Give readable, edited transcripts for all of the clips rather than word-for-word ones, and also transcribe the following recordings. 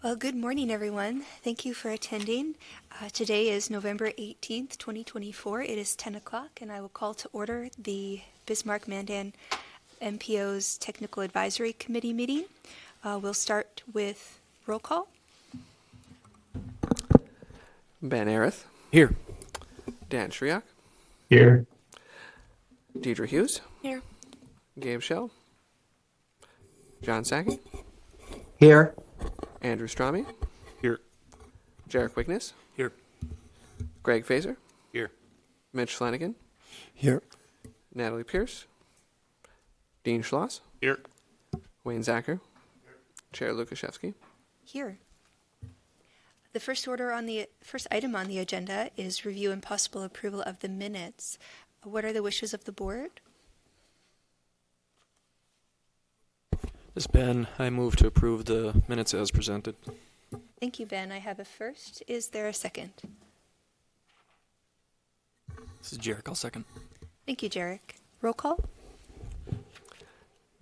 Well, good morning, everyone. Thank you for attending. Today is November 18th, 2024. It is 10 o'clock, and I will call to order the Bismarck-Mandan MPO's Technical Advisory Committee meeting. We'll start with roll call. Ben Arith. Here. Dan Shriak. Here. Deidre Hughes. Here. Gabe Shell. John Sackey. Here. Andrew Strami. Here. Jarek Wickness. Here. Greg Fazer. Here. Mitch Flanagan. Here. Natalie Pierce. Dean Schloss. Here. Wayne Zacher. Chair Lukaszewski. Here. The first item on the agenda is review and possible approval of the minutes. What are the wishes of the board? This is Ben. I move to approve the minutes as presented. Thank you, Ben. I have a first. Is there a second? This is Jarek. I'll second. Thank you, Jarek. Roll call.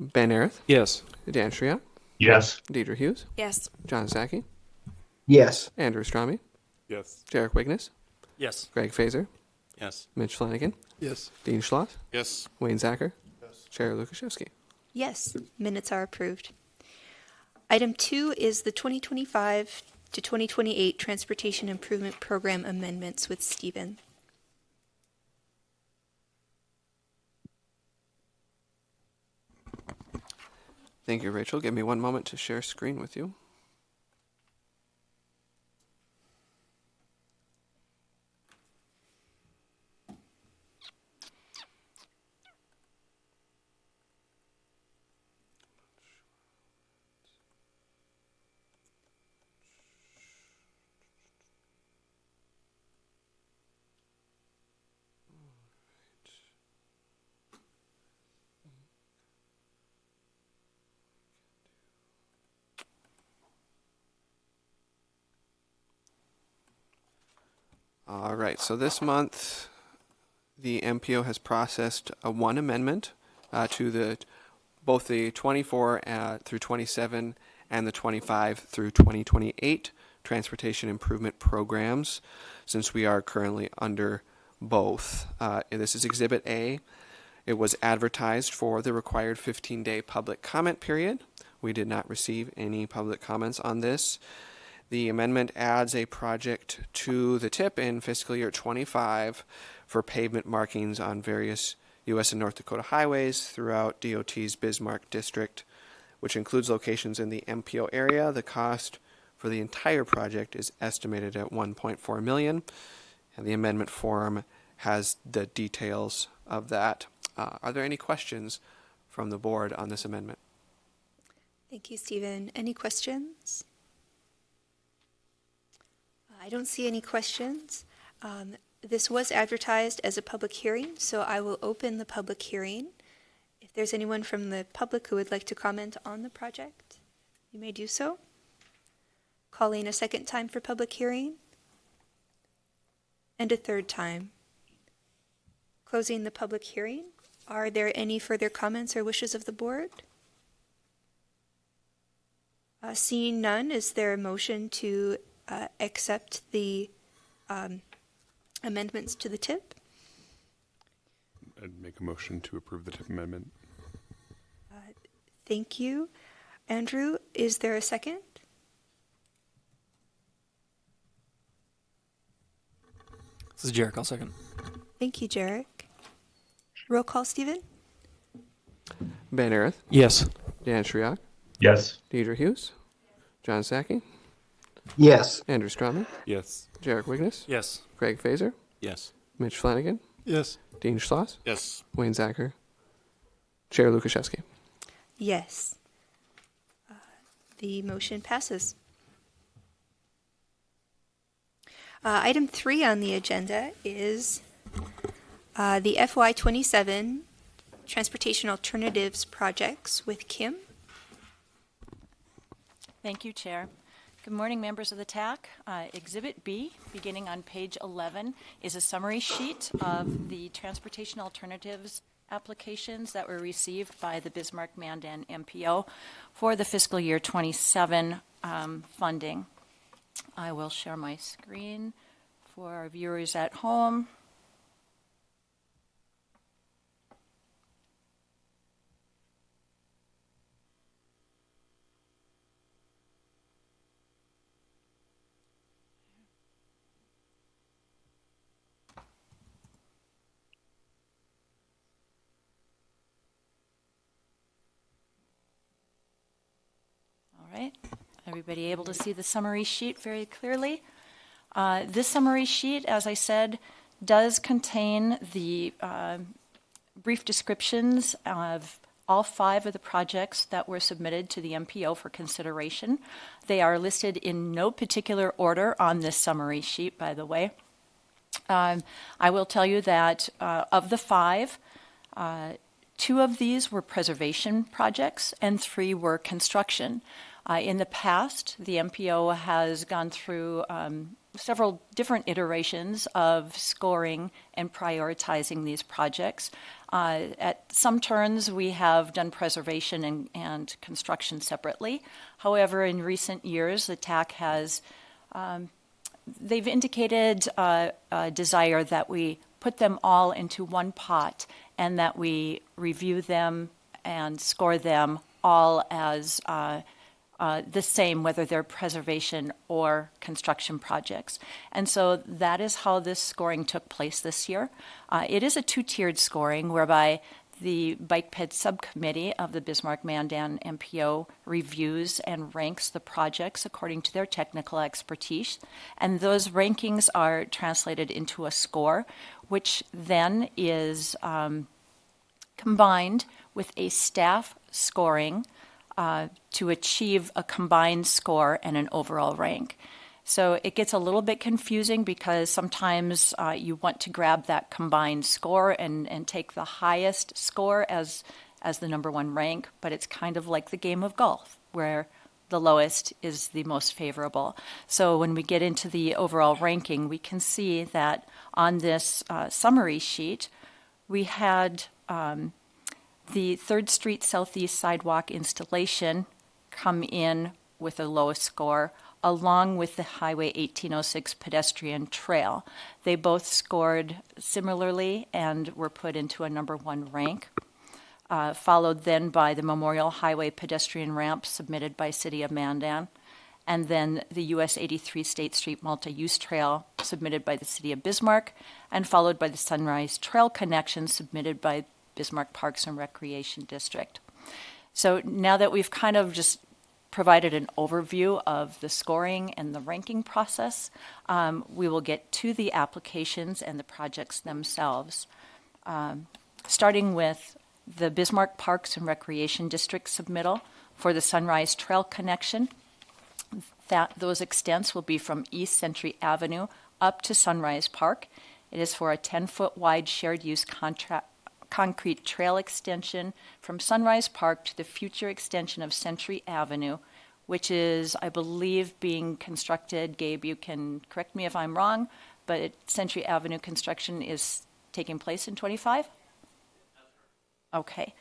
Ben Arith. Yes. Dan Shriak. Yes. Deidre Hughes. Yes. John Sackey. Yes. Andrew Strami. Yes. Jarek Wickness. Yes. Greg Fazer. Yes. Mitch Flanagan. Yes. Dean Schloss. Yes. Wayne Zacher. Chair Lukaszewski. Yes, minutes are approved. Item 2 is the 2025 to 2028 Transportation Improvement Program amendments with Stephen. Thank you, Rachel. Give me one moment to share screen with you. All right, so this month the MPO has processed one amendment to both the 24 through 27 and the 25 through 2028 transportation improvement programs, since we are currently under both. This is Exhibit A. It was advertised for the required 15-day public comment period. We did not receive any public comments on this. The amendment adds a project to the TIP in fiscal year 25 for pavement markings on various U.S. and North Dakota highways throughout DOT's Bismarck district, which includes locations in the MPO area. The cost for the entire project is estimated at $1.4 million, and the amendment form has the details of that. Are there any questions from the board on this amendment? Thank you, Stephen. Any questions? I don't see any questions. This was advertised as a public hearing, so I will open the public hearing. If there's anyone from the public who would like to comment on the project, you may do so. Calling a second time for public hearing. And a third time. Closing the public hearing. Are there any further comments or wishes of the board? Seeing none, is there a motion to accept the amendments to the TIP? I'd make a motion to approve the TIP amendment. Thank you. Andrew, is there a second? This is Jarek. I'll second. Thank you, Jarek. Roll call, Stephen? Ben Arith. Yes. Dan Shriak. Yes. Deidre Hughes. John Sackey. Yes. Andrew Strami. Yes. Jarek Wickness. Yes. Greg Fazer. Yes. Mitch Flanagan. Yes. Dean Schloss. Yes. Wayne Zacher. Chair Lukaszewski. Yes. The motion passes. Item 3 on the agenda is the FY27 Transportation Alternatives Projects with Kim. Thank you, Chair. Good morning, members of the TAC. Exhibit B, beginning on page 11, is a summary sheet of the transportation alternatives applications that were received by the Bismarck-Mandan MPO for the fiscal year 27 funding. I will share my screen for our viewers at home. All right. Everybody able to see the summary sheet very clearly? This summary sheet, as I said, does contain the brief descriptions of all 5 of the projects that were submitted to the MPO for consideration. They are listed in no particular order on this summary sheet, by the way. I will tell you that of the 5, 2 of these were preservation projects and 3 were construction. In the past, the MPO has gone through several different iterations of scoring and prioritizing these projects. At some turns, we have done preservation and construction separately. However, in recent years, the TAC has they've indicated a desire that we put them all into one pot and that we review them and score them all as the same, whether they're preservation or construction projects. And so that is how this scoring took place this year. It is a 2-tiered scoring whereby the Bike Ped Subcommittee of the Bismarck-Mandan MPO reviews and ranks the projects according to their technical expertise. And those rankings are translated into a score, which then is combined with a staff scoring to achieve a combined score and an overall rank. So it gets a little bit confusing because sometimes you want to grab that combined score and take the highest score as the number 1 rank, but it's kind of like the game of golf where the lowest is the most favorable. So when we get into the overall ranking, we can see that on this summary sheet, we had the 3rd Street Southeast Sidewalk installation come in with the lowest score, along with the Highway 1806 pedestrian trail. They both scored similarly and were put into a number 1 rank, followed then by the Memorial Highway pedestrian ramp submitted by City of Mandan, and then the US 83 State Street multi-use trail submitted by the City of Bismarck, and followed by the Sunrise Trail connection submitted by Bismarck Parks and Recreation District. So now that we've kind of just provided an overview of the scoring and the ranking process, we will get to the applications and the projects themselves. Starting with the Bismarck Parks and Recreation District submittal for the Sunrise Trail connection. Those extents will be from East Century Avenue up to Sunrise Park. It is for a 10-foot wide shared use concrete trail extension from Sunrise Park to the future extension of Century Avenue, which is, I believe, being constructed. Gabe, you can correct me if I'm wrong, but Century Avenue construction is taking place in 25? Okay.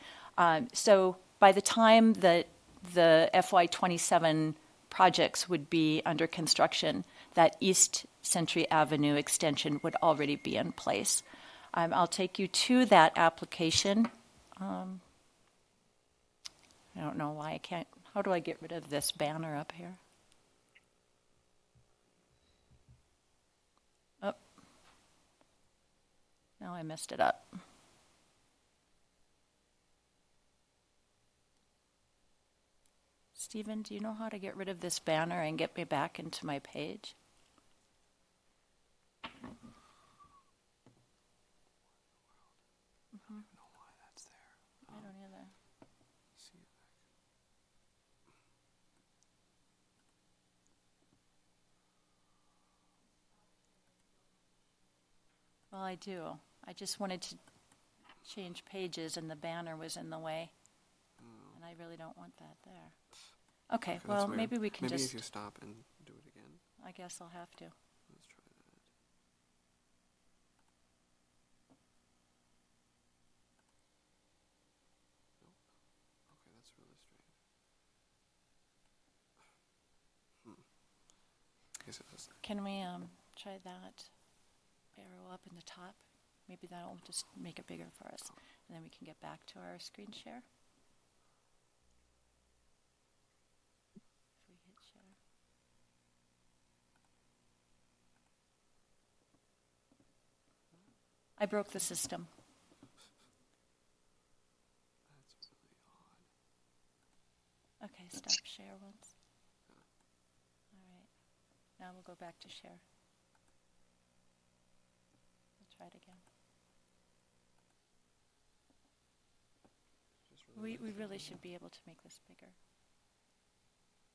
So by the time that the FY27 projects would be under construction, that East Century Avenue extension would already be in place. I'll take you to that application. I don't know why I can't. How do I get rid of this banner up here? Oh. Now I messed it up. Stephen, do you know how to get rid of this banner and get me back into my page? I don't either. Well, I do. I just wanted to change pages and the banner was in the way. And I really don't want that there. Okay, That's well, weird. maybe we can Maybe just... if you stop and do it again. I guess I'll have to. Let's try that. Nope. Okay, that's really strange. guess it was. Can we try that arrow up in the top? Maybe that'll just make it bigger for us. And then we can get back to our screen share. If we hit share. I broke the system. That's really odd. Okay, stop share once. All right. Now we'll go back to share. We'll try it again. We really should be able to make this bigger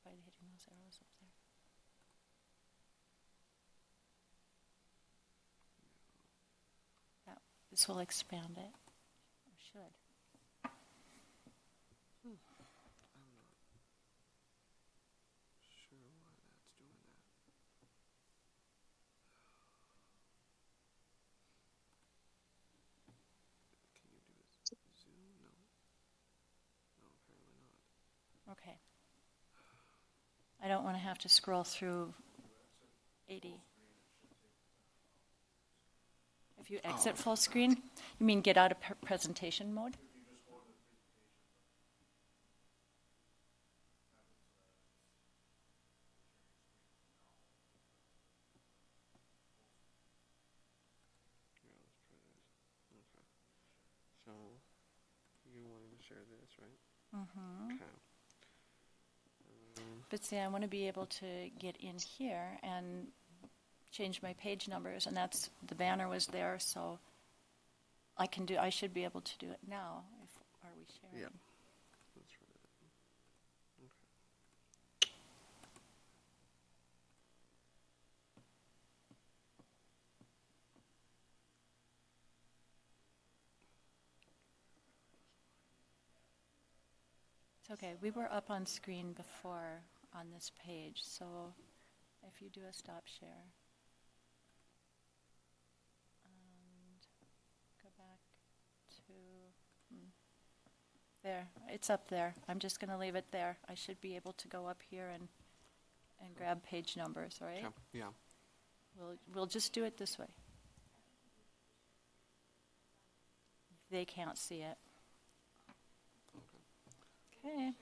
by hitting those arrows up there. This will expand it. Or should. I'm not sure why that's doing that. Can you do this? Zoom? No. No, apparently not. Okay. I don't want to have to scroll through 80. If you exit full screen, you mean get out of presentation mode? Yeah, let's try this. Okay. So, you wanted to share this, right? Mm-hmm. Okay. But see, I want to be able to get in here and change my page numbers, and that's, the banner was there, so I should be able to do it now. Are we sharing? Yeah. Let's try that. Okay. It's okay. We were up on screen before on this page, so if you do a stop share. And go back to, there, it's up there. I'm just going to leave it there. I should be able to go up here and grab page numbers, right? Okay. Yeah. We'll just do it this way. They can't see it. Okay.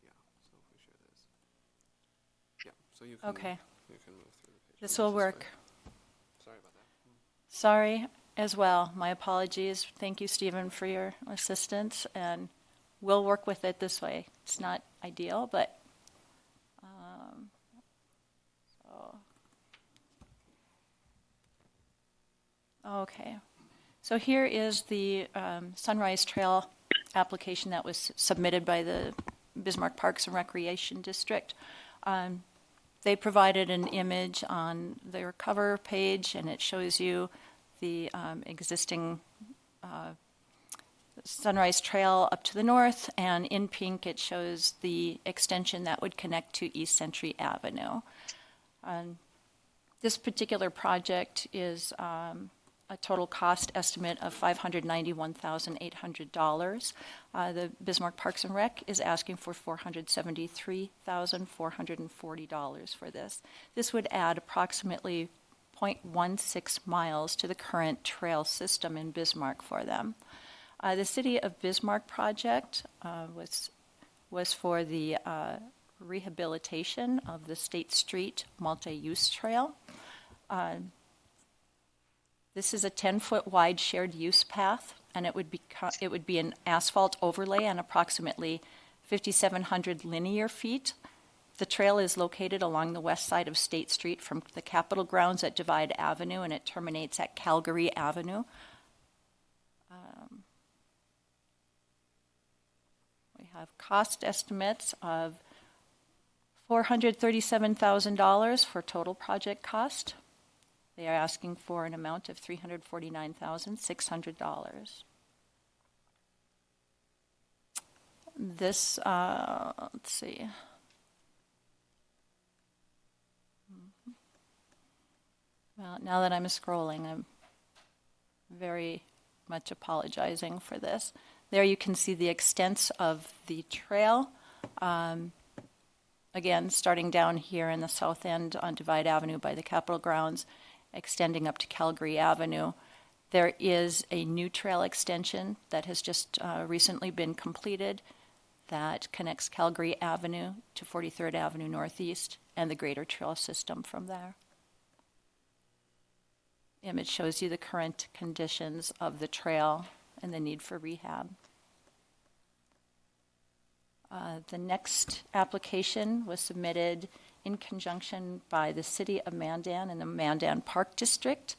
Yeah. So if we share this. Yeah. So you can. Okay. You can move through the page. This will work. Way. Sorry about that. Sorry as well. My apologies. Thank you, Stephen, for your assistance, and we'll work with it this way. It's not ideal, but okay. So here is the Sunrise Trail application that was submitted by the Bismarck Parks and Recreation District. They provided an image on their cover page, and it shows you the existing Sunrise Trail up to the north, and in pink it shows the extension that would connect to East Century Avenue. This particular project is a total cost estimate of $591,800. The Bismarck Parks and Rec is asking for $473,440 for this. This would add approximately 0.16 miles to the current trail system in Bismarck for them. The City of Bismarck project was for the rehabilitation of the State Street multi-use trail. This is a 10-foot wide shared use path, and it would be an asphalt overlay on approximately 5,700 linear feet. The trail is located along the west side of State Street from the Capitol grounds at Divide Avenue, and it terminates at Calgary Avenue. We have cost estimates of $437,000 for total project cost. They are asking for an amount of $349,600. This, let's see. Well, now that I'm scrolling, I'm very much apologizing for this. There you can see the extents of the trail. Again, starting down here in the south end on Divide Avenue by the Capitol grounds, extending up to Calgary Avenue. There is a new trail extension that has just recently been completed that connects Calgary Avenue to 43rd Avenue Northeast and the greater trail system from there. Image shows you the current conditions of the trail and the need for rehab. The next application was submitted in conjunction by the City of Mandan and the Mandan Park District.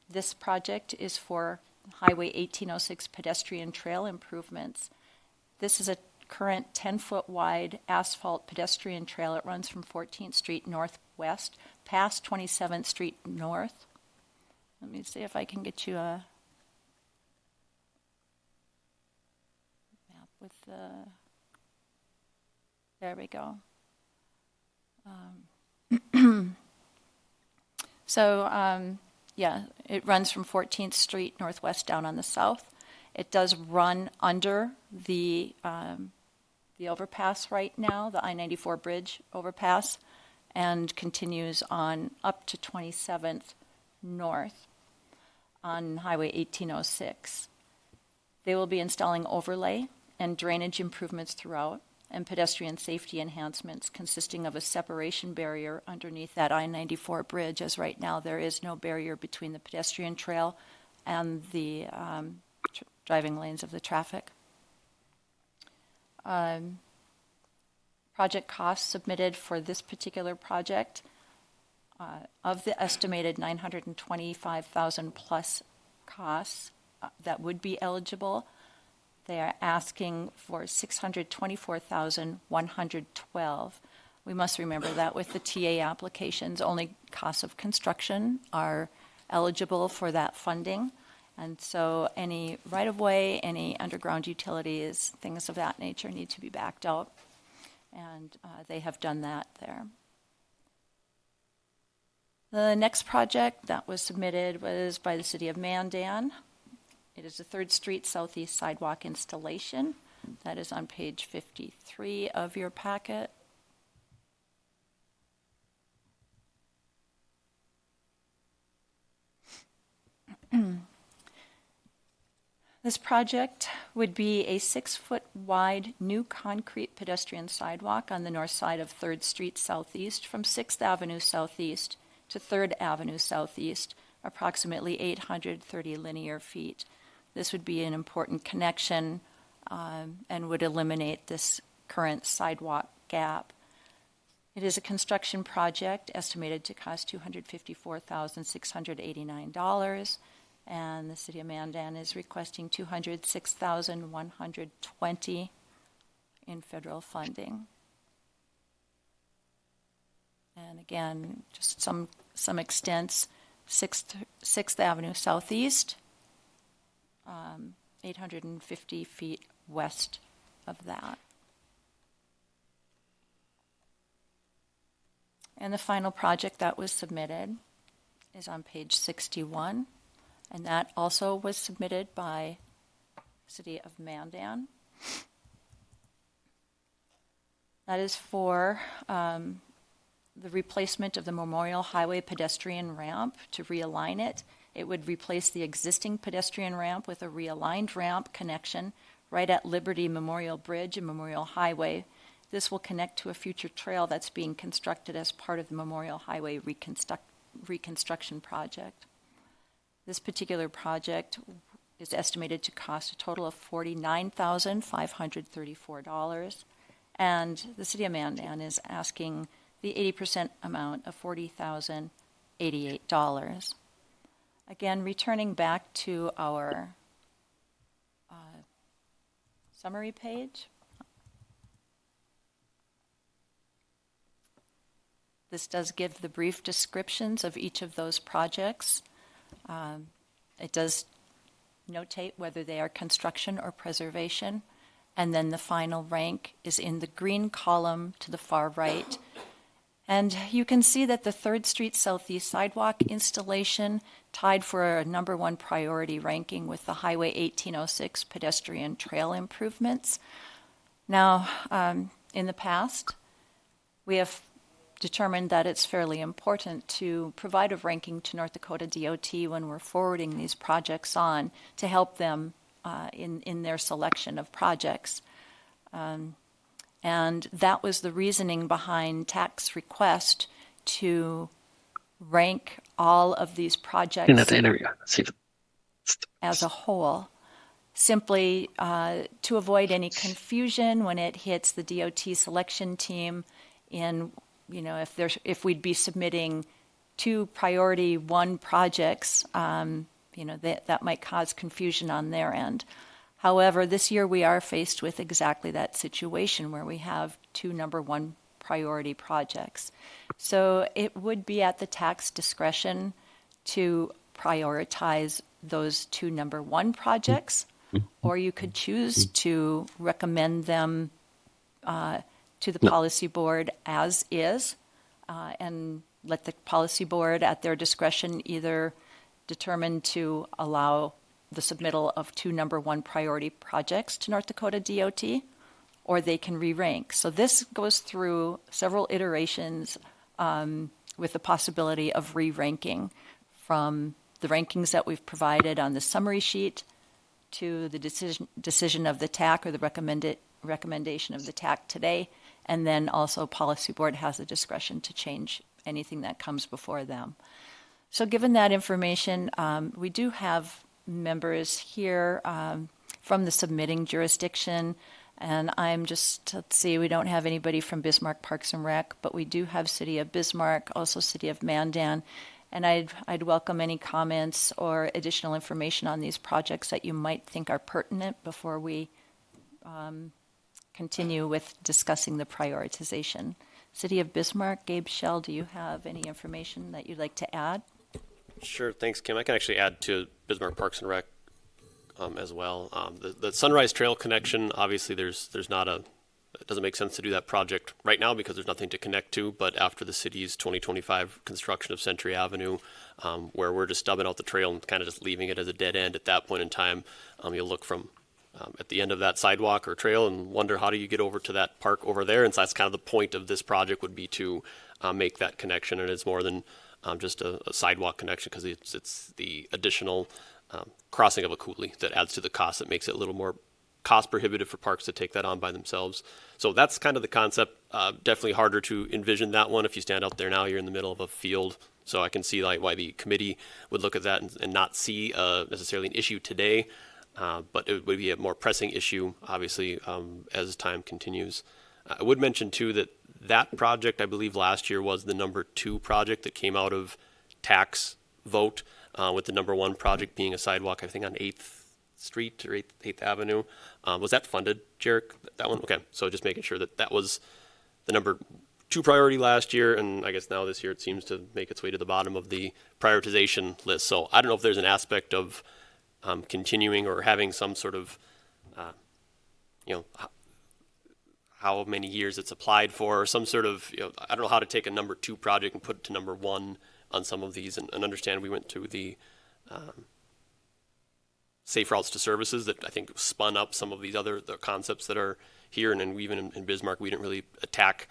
This project is for Highway 1806 pedestrian trail improvements. This is a current 10-foot wide asphalt pedestrian trail. It runs from 14th Street northwest past 27th Street north. Let me see if I can get you a map with the... There we go. Yeah, it runs from 14th Street northwest down on the south. It does run under the overpass right now, the I-94 bridge overpass, and continues on up to 27th north on Highway 1806. They will be installing overlay and drainage improvements throughout, and pedestrian safety enhancements consisting of a separation barrier underneath that I-94 bridge, as right now there is no barrier between the pedestrian trail and the driving lanes of the traffic. Project costs submitted for this particular project, of the estimated $925,000 plus costs that would be eligible, they are asking for $624,112. We must remember that with the TA applications, only costs of construction are eligible for that funding. And so any right-of-way, any underground utilities, things of that nature need to be backed out. And they have done that there. The next project that was submitted was by the City of Mandan. It is the 3rd Street Southeast Sidewalk installation. That is on page 53 of your packet. This project would be a 6-foot wide new concrete pedestrian sidewalk on the north side of 3rd Street Southeast from 6th Avenue Southeast to 3rd Avenue Southeast, approximately 830 linear feet. This would be an important connection and would eliminate this current sidewalk gap. It is a construction project estimated to cost $254,689, and the City of Mandan is requesting $206,120 in federal funding. And again, just some extents, 6th Avenue Southeast, 850 feet west of that. And the final project that was submitted is on page 61, and that also was submitted by City of Mandan. That is for the replacement of the Memorial Highway pedestrian ramp to realign it. It would replace the existing pedestrian ramp with a realigned ramp connection right at Liberty Memorial Bridge and Memorial Highway. This will connect to a future trail that's being constructed as part of the Memorial Highway reconstruction project. This particular project is estimated to cost a total of $49,534, and the City of Mandan is asking the 80% amount of $40,088. Again, returning back to our summary page. This does give the brief descriptions of each of those projects. It does notate whether they are construction or preservation, and then the final rank is in the green column to the far right. And you can see that the 3rd Street Southeast sidewalk installation tied for a #1 priority ranking with the Highway 1806 pedestrian trail improvements. Now, in the past, we have determined that it's fairly important to provide a ranking to North Dakota DOT when we're forwarding these projects on to help them in their selection of projects. And that was the reasoning behind TAC's request to rank all of these projects as a whole, simply to avoid any confusion when it hits the DOT selection team in, if we'd be submitting 2 priority 1 projects, that might cause confusion on their end. However, this year we are faced with exactly that situation where we have 2 #1 priority projects. So it would be at the TAC's discretion to prioritize those 2 #1 projects, or you could choose to recommend them to the policy board as is, and let the policy board at their discretion either determine to allow the submittal of 2 #1 priority projects to North Dakota DOT, or they can re-rank. So this goes through several iterations with the possibility of re-ranking, from the rankings that we've provided on the summary sheet to the decision of the TAC or the recommendation of the TAC today, and then also policy board has the discretion to change anything that comes before them. So given that information, we do have members here from the submitting jurisdiction, and let's see, we don't have anybody from Bismarck Parks and Rec, but we do have City of Bismarck, also City of Mandan, and I'd welcome any comments or additional information on these projects that you might think are pertinent before we continue with discussing the prioritization. City of Bismarck, Gabe Shell, do you have any information that you'd like to add? Sure, thanks, Kim. I can actually add to Bismarck Parks and Rec as well. The Sunrise Trail connection, obviously it doesn't make sense to do that project right now because there's nothing to connect to, but after the city's 2025 construction of Century Avenue, where we're just stubbing out the trail and kind of just leaving it as a dead end at that point in time, you'll look from at the end of that sidewalk or trail and wonder, how do you get over to that park over there? And so that's kind of the point of this project, would be to make that connection, and it's more than just a sidewalk connection, because it's the additional crossing of a coulee that adds to the cost, that makes it a little more cost prohibitive for parks to take that on by themselves. So that's kind of the concept. Definitely harder to envision that one. If you stand out there now, you're in the middle of a field. So I can see why the committee would look at that and not see necessarily an issue today, but it would be a more pressing issue, obviously, as time continues. I would mention too that project, I believe last year, was the #2 project that came out of tax vote, with the #1 project being a sidewalk, I think on 8th Street or 8th Avenue. Was that funded, Jarek? That one? Okay, so just making sure that was the #2 priority last year, and I guess now this year it seems to make its way to the bottom of the prioritization list. So I don't know if there's an aspect of continuing or having some sort of, how many years it's applied for, or some sort of, I don't know how to take a #2 project and put it to #1 on some of these, and understand we went to the safe routes to services that I think spun up some of these other the concepts that are here, and then even in Bismarck, we didn't really attack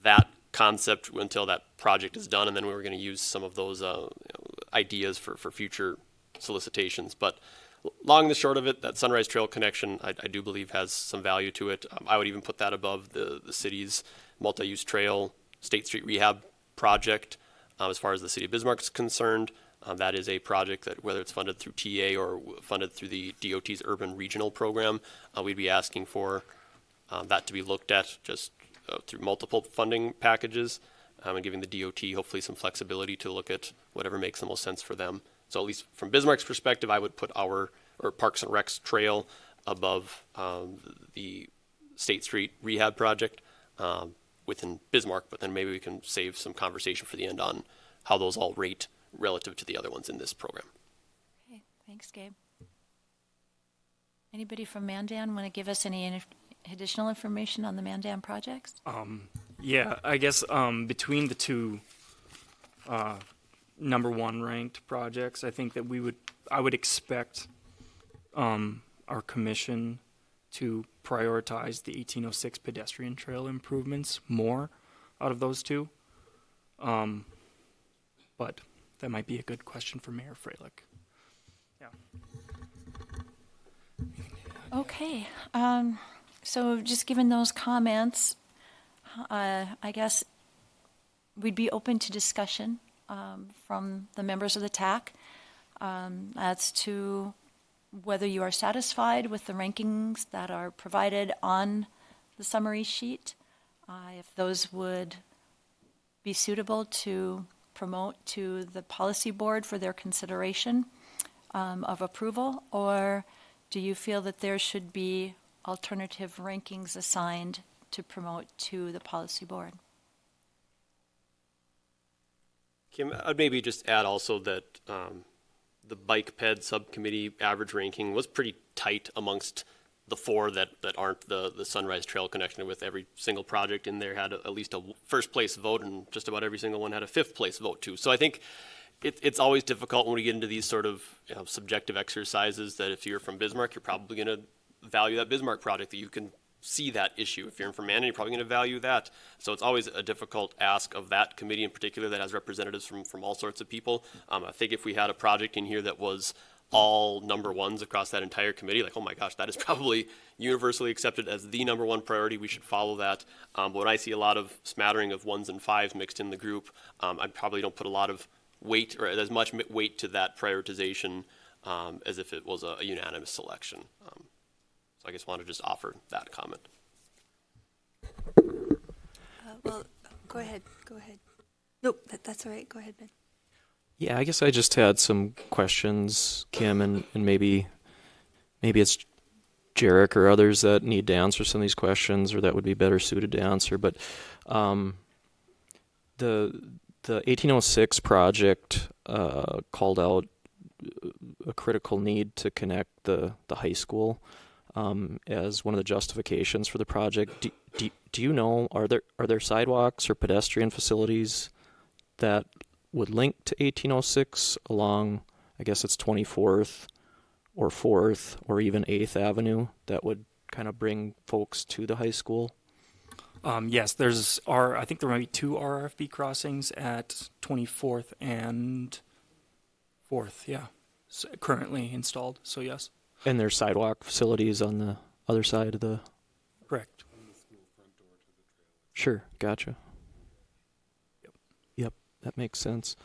that concept until that project is done, and then we were going to use some of those ideas for future solicitations. But long and the short of it, that Sunrise Trail connection, I do believe, has some value to it. I would even put that above the city's multi-use trail State Street rehab project. As far as the city of Bismarck is concerned, that is a project that, whether it's funded through TA or funded through the DOT's urban regional program, we'd be asking for that to be looked at just through multiple funding packages, and giving the DOT hopefully some flexibility to look at whatever makes the most sense for them. So at least from Bismarck's perspective, I would put our Parks and Recs trail above the State Street rehab project within Bismarck, but then maybe we can save some conversation for the end on how those all rate relative to the other ones in this program. Okay, thanks, Gabe. Anybody from Mandan want to give us any additional information on the Mandan projects? Yeah, I guess between the two number one ranked projects, I think that I would expect our commission to prioritize the 1806 pedestrian trail improvements more out of those two. But that might be a good question for Mayor Freilich. Yeah. Okay, so just given those comments, I guess we'd be open to discussion from the members of the TAC as to whether you are satisfied with the rankings that are provided on the summary sheet, if those would be suitable to promote to the policy board for their consideration of approval, or do you feel that there should be alternative rankings assigned to promote to the policy board? Kim, I'd maybe just add also that the bike ped subcommittee average ranking was pretty tight amongst the four that aren't the Sunrise Trail connection, with every single project in there had at least a first place vote, and just about every single one had a fifth place vote too. So I think it's always difficult when we get into these sort of subjective exercises, that if you're from Bismarck, you're probably going to value that Bismarck project, that you can see that issue. If you're from Mandan, you're probably going to value that. So it's always a difficult ask of that committee in particular that has representatives from all sorts of people. I think if we had a project in here that was all number ones across that entire committee, like, oh my gosh, that is probably universally accepted as the number one priority, we should follow that. But when I see a lot of smattering of ones and fives mixed in the group, I probably don't put a lot of weight, or as much weight, to that prioritization as if it was a unanimous selection. So I guess want to just offer that comment. Well, go ahead. Nope, that's all right. Go ahead, Ben. Yeah, I guess I just had some questions, Kim, and maybe it's Jarek or others that need to answer some of these questions, or that would be better suited to answer. But the 1806 project called out a critical need to connect the high school as one of the justifications for the project. Do you know, are there sidewalks or pedestrian facilities that would link to 1806 along, I guess it's 24th or 4th or even 8th Avenue, that would kind of bring folks to the high school? Yes, I think there might be two RFB crossings at 24th and 4th, yeah, currently installed, so yes. And there's sidewalk facilities on the other side of the... Correct. Sure, gotcha. Yep, that makes sense.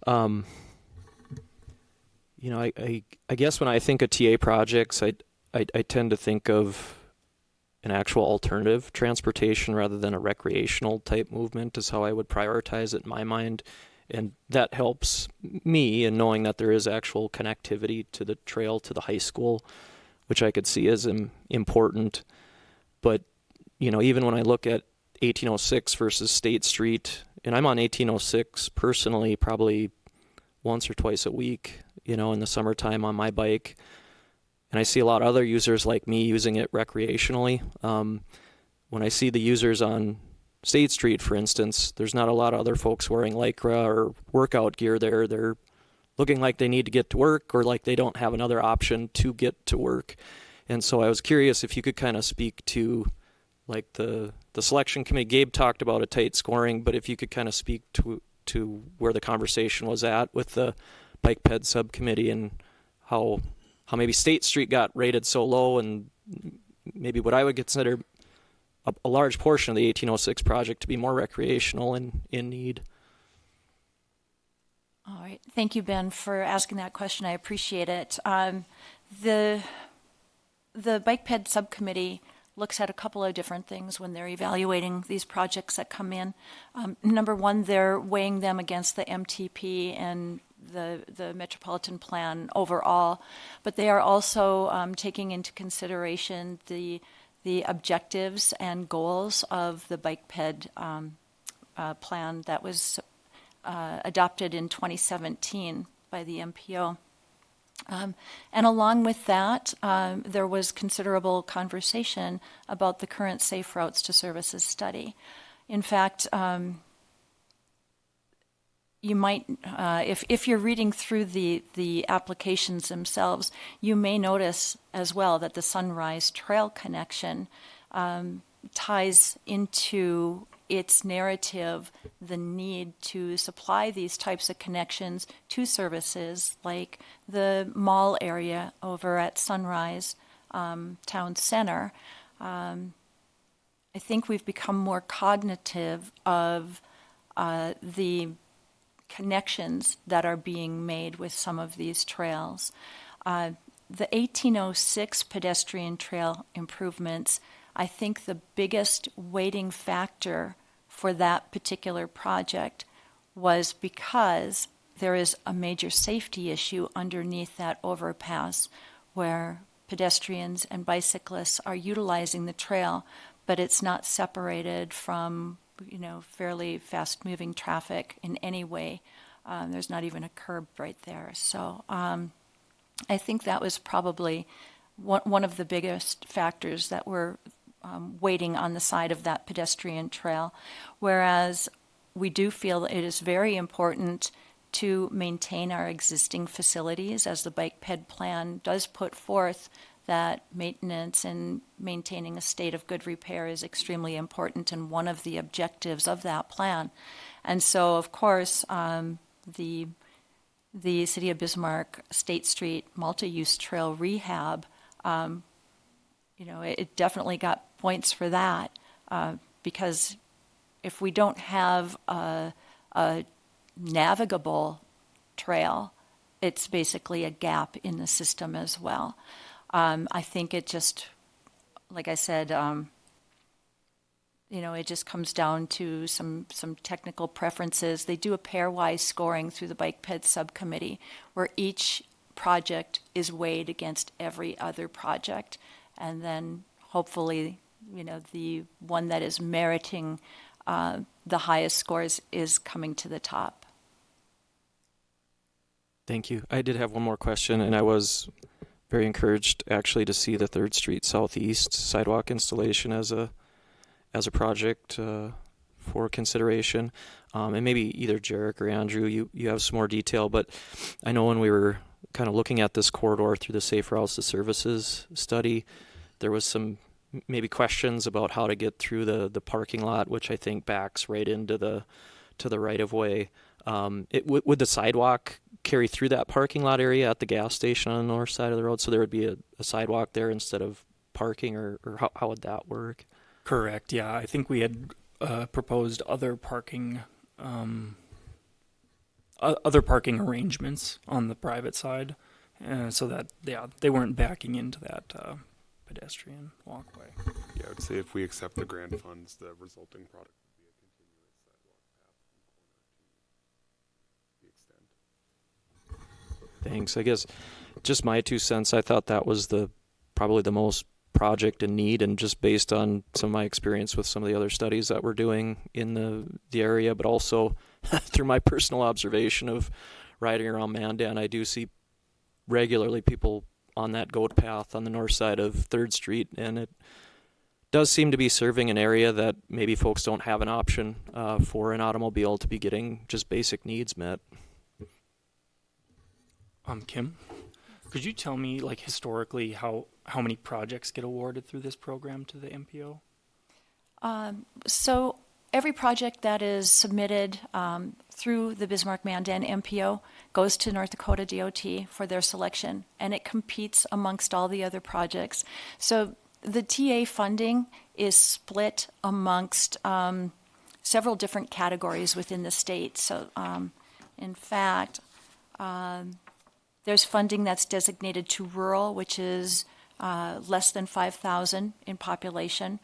I guess when I think of TA projects, I tend to think of an actual alternative transportation rather than a recreational type movement is how I would prioritize it in my mind. And that helps me in knowing that there is actual connectivity to the trail to the high school, which I could see as important. But, even when I look at 1806 versus State Street, and I'm on 1806 personally probably once or twice a week, in the summertime on my bike. And I see a lot of other users like me using it recreationally. When I see the users on State Street, for instance, there's not a lot of other folks wearing Lycra or workout gear there. They're looking like they need to get to work, or like they don't have another option to get to work. And so I was curious if you could kind of speak to like the selection committee. Gabe talked about a tight scoring, but if you could kind of speak to where the conversation was at with the Bike Ped subcommittee, and how maybe State Street got rated so low, and maybe what I would consider a large portion of the 1806 project to be more recreational and in need. All right. Thank you, Ben, for asking that question. I appreciate it. The Bike Ped subcommittee looks at a couple of different things when they're evaluating these projects that come in. Number one, they're weighing them against the MTP and the Metropolitan Plan overall, but they are also taking into consideration the objectives and goals of the Bike Ped plan that was adopted in 2017 by the MPO. And along with that, there was considerable conversation about the current Safe Routes to Services study. In fact, you might, if you're reading through the applications themselves, you may notice as well that the Sunrise Trail connection ties into its narrative the need to supply these types of connections to services like the mall area over at Sunrise Town Center. I think we've become more cognitive of the connections that are being made with some of these trails. The 1806 pedestrian trail improvements, I think the biggest weighting factor for that particular project was because there is a major safety issue underneath that overpass where pedestrians and bicyclists are utilizing the trail, but it's not separated from fairly fast-moving traffic in any way. There's not even a curb right there. So I think that was probably one of the biggest factors that were waiting on the side of that pedestrian trail, whereas we do feel it is very important to maintain our existing facilities, as the bike ped plan does put forth that maintenance and maintaining a state of good repair is extremely important and one of the objectives of that plan. And so, of course, the City of Bismarck State Street multi-use trail rehab, it definitely got points for that because if we don't have a navigable trail, it's basically a gap in the system as well. I think it just, like I said, it just comes down to some technical preferences. They do a pairwise scoring through the Bike Ped Subcommittee where each project is weighed against every other project. And then hopefully, the one that is meriting the highest scores is coming to the top. Thank you. I did have one more question, and I was very encouraged actually to see the 3rd Street Southeast sidewalk installation as a project for consideration. And maybe either Jarek or Andrew, you have some more detail, but I know when we were kind of looking at this corridor through the Safe Routes to Services study, there was some maybe questions about how to get through the parking lot, which I think backs right into the right of way. Would the sidewalk carry through that parking lot area at the gas station on the north side of the road, so there would be a sidewalk there instead of parking, or how would that work? Correct. Yeah, I think we had proposed other parking arrangements on the private side, so that they weren't backing into that pedestrian walkway. Yeah, I would say if we accept the grant funds, the resulting product would be a continuous sidewalk path from corner to the extent. Thanks. I guess just my 2 cents, I thought that was probably the most project in need, and just based on some of my experience with some of the other studies that we're doing in the area, but also through my personal observation of riding around Mandan, I do see regularly people on that goat path on the north side of 3rd Street, and it does seem to be serving an area that maybe folks don't have an option for an automobile to be getting just basic needs met. Kim, could you tell me, like, historically how many projects get awarded through this program to the MPO? So every project that is submitted through the Bismarck-Mandan MPO goes to North Dakota DOT for their selection, and it competes amongst all the other projects. So the TA funding is split amongst several different categories within the state. So in fact, there's funding that's designated to rural, which is less than 5,000 in population,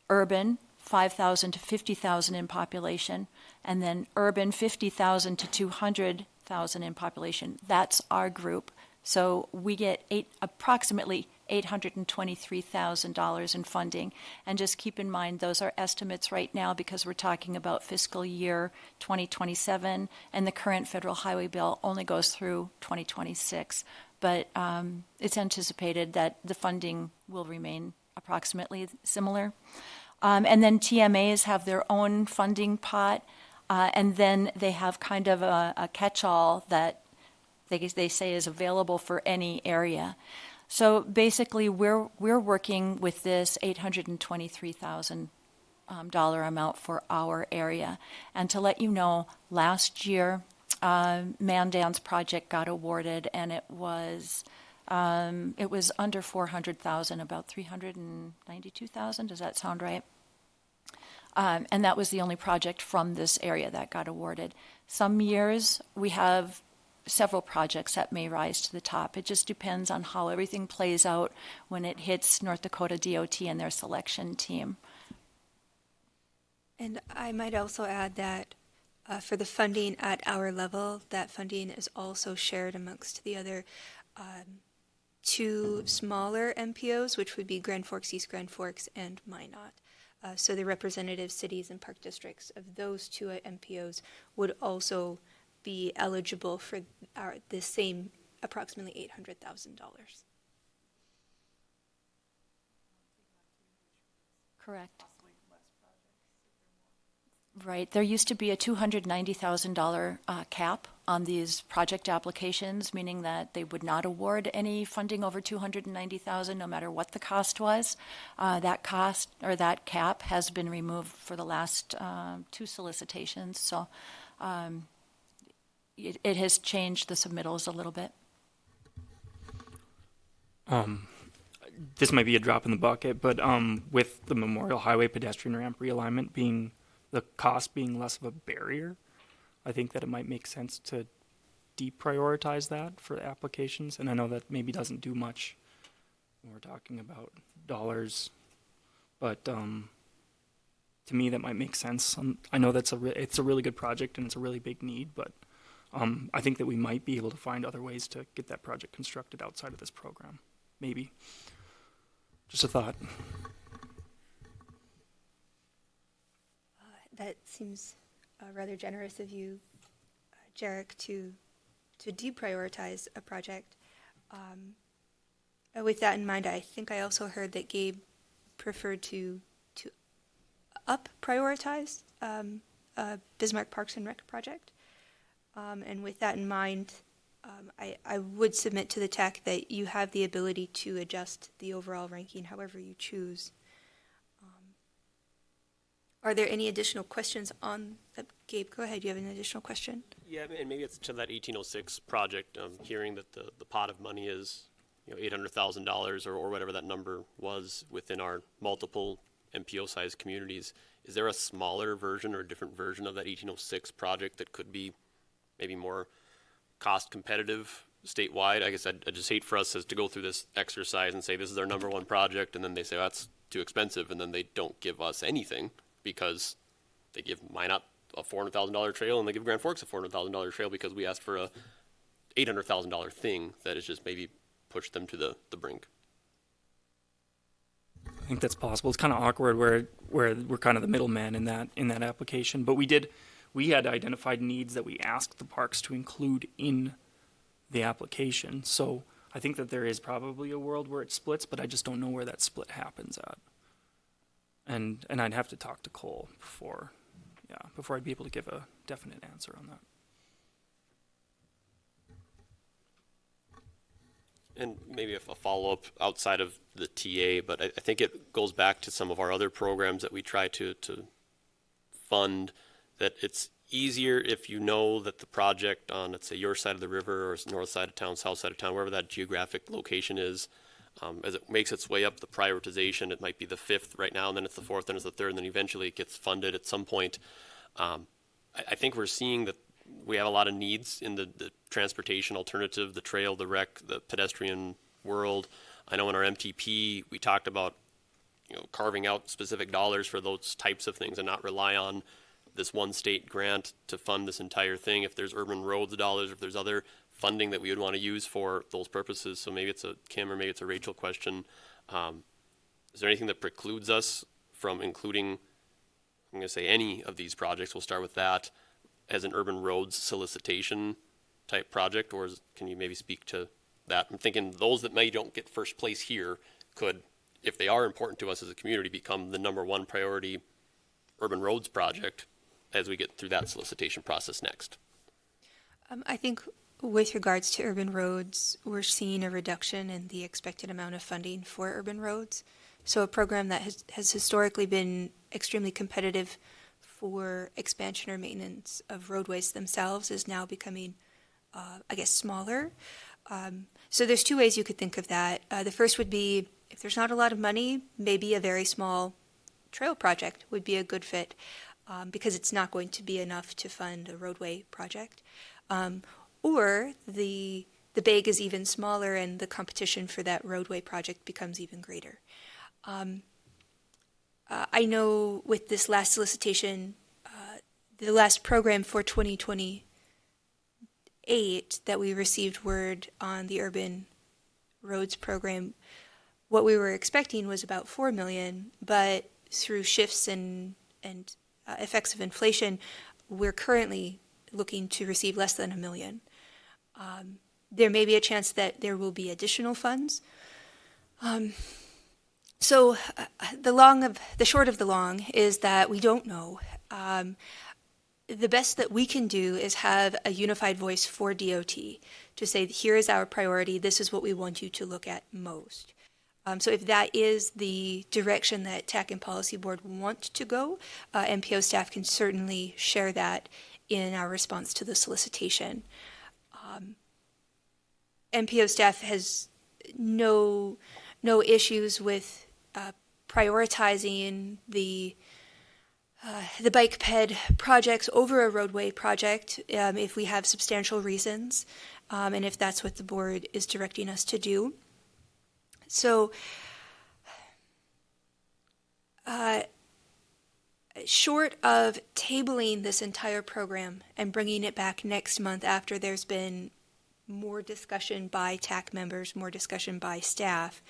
urban, 5,000 to 50,000 in population, and then urban, 50,000 to 200,000 in population. That's our group. So we get approximately $823,000 in funding. And just keep in mind, those are estimates right now because we're talking about fiscal year 2027, and the current federal highway bill only goes through 2026. But it's anticipated that the funding will remain approximately similar. And then TMAs have their own funding pot, and then they have kind of a catch-all that they say is available for any area. So basically, we're working with this $823,000 amount for our area. And to let you know, last year, Mandan's project got awarded, and it was under 400,000, about 392,000. Does that sound right? And that was the only project from this area that got awarded. Some years we have several projects that may rise to the top. It just depends on how everything plays out when it hits North Dakota DOT and their selection team. And I might also add that for the funding at our level, that funding is also shared amongst the other two smaller MPOs, which would be Grand Forks, East Grand Forks, and Minot. So the representative cities and park districts of those two MPOs would also be eligible for the same approximately $800,000. Correct. Right. There used to be a $290,000 cap on these project applications, meaning that they would not award any funding over $290,000, no matter what the cost was. That cost or that cap has been removed for the last two solicitations. So it has changed the submittals a little bit. This might be a drop in the bucket, but with the Memorial Highway pedestrian ramp realignment being the cost being less of a barrier, I think that it might make sense to deprioritize that for applications. And I know that maybe doesn't do much when we're talking about dollars, but to me that might make sense. I know that's it's a really good project and it's a really big need, but I think that we might be able to find other ways to get that project constructed outside of this program. Maybe. Just a thought. That seems rather generous of you, Jarek, to deprioritize a project. With that in mind, I think I also heard that Gabe preferred to up prioritize Bismarck Parks and Rec project. And with that in mind, I would submit to the TAC that you have the ability to adjust the overall ranking however you choose. Are there any additional questions on Gabe? Go ahead. You have an additional question? Yeah, and maybe it's to that 1806 project. Hearing that the pot of money is $800,000 or whatever that number was within our multiple MPO-sized communities. Is there a smaller version or a different version of that 1806 project that could be maybe more cost competitive statewide? I guess I'd just hate for us as to go through this exercise and say this is our number one project, and then they say that's too expensive, and then they don't give us anything because they give Minot a $400,000 trail and they give Grand Forks a $400,000 trail because we asked for a $800,000 thing that has just maybe pushed them to the brink. I think that's possible. It's kind of awkward where we're kind of the middleman in that application. But we had identified needs that we asked the parks to include in the application. So I think that there is probably a world where it splits, but I just don't know where that split happens at. And I'd have to talk to Cole before I'd be able to give a definite answer on that. And maybe a follow-up outside of the TA, but I think it goes back to some of our other programs that we try to fund, that it's easier if you know that the project on, let's say, your side of the river or north side of town, south side of town, wherever that geographic location is, as it makes its way up the prioritization, it might be the fifth right now, and then it's the fourth, then it's the third, and then eventually it gets funded at some point. I think we're seeing that we have a lot of needs in the transportation alternative, the trail, the rec, the pedestrian world. I know in our MTP, we talked about carving out specific dollars for those types of things and not rely on this one state grant to fund this entire thing. If there's urban roads dollars, if there's other funding that we would want to use for those purposes. So maybe it's a Kim or maybe it's a Rachel question. Is there anything that precludes us from including, I'm going to say any of these projects, we'll start with that, as an urban roads solicitation type project, or can you maybe speak to that? I'm thinking those that maybe don't get first place here could if they are important to us as a community, become the number one priority urban roads project as we get through that solicitation process next. I think with regards to urban roads, we're seeing a reduction in the expected amount of funding for urban roads. So a program that has historically been extremely competitive for expansion or maintenance of roadways themselves is now becoming, I guess, smaller. So there's two ways you could think of that. The first would be, if there's not a lot of money, maybe a very small trail project would be a good fit, because it's not going to be enough to fund a roadway project. Or the bag is even smaller and the competition for that roadway project becomes even greater. I know with this last solicitation, the last program for 2028 that we received word on the urban roads program, what we were expecting was about 4 million, but through shifts and effects of inflation, we're currently looking to receive less than 1 million. There may be a chance that there will be additional funds. So the short of the long is that we don't know. The best that we can do is have a unified voice for DOT to say, here is our priority, this is what we want you to look at most. So if that is the direction that TAC and Policy Board want to go, MPO staff can certainly share that in our response to the solicitation. MPO staff has no issues with prioritizing the bike ped projects over a roadway project if we have substantial reasons, and if that's what the board is directing us to do. So, short of tabling this entire program and bringing it back next month after there's been more discussion by TAC members, more discussion by staff,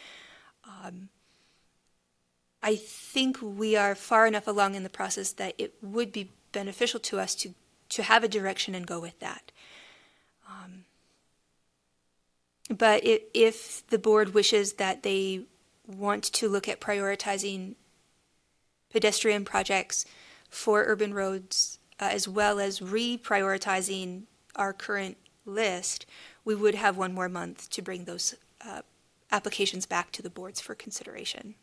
I think we are far enough along in the process that it would be beneficial to us to have a direction and go with that. But if the board wishes that they want to look at prioritizing pedestrian projects for urban roads, as well as reprioritizing our current list, we would have one more month to bring those applications back to the boards for consideration.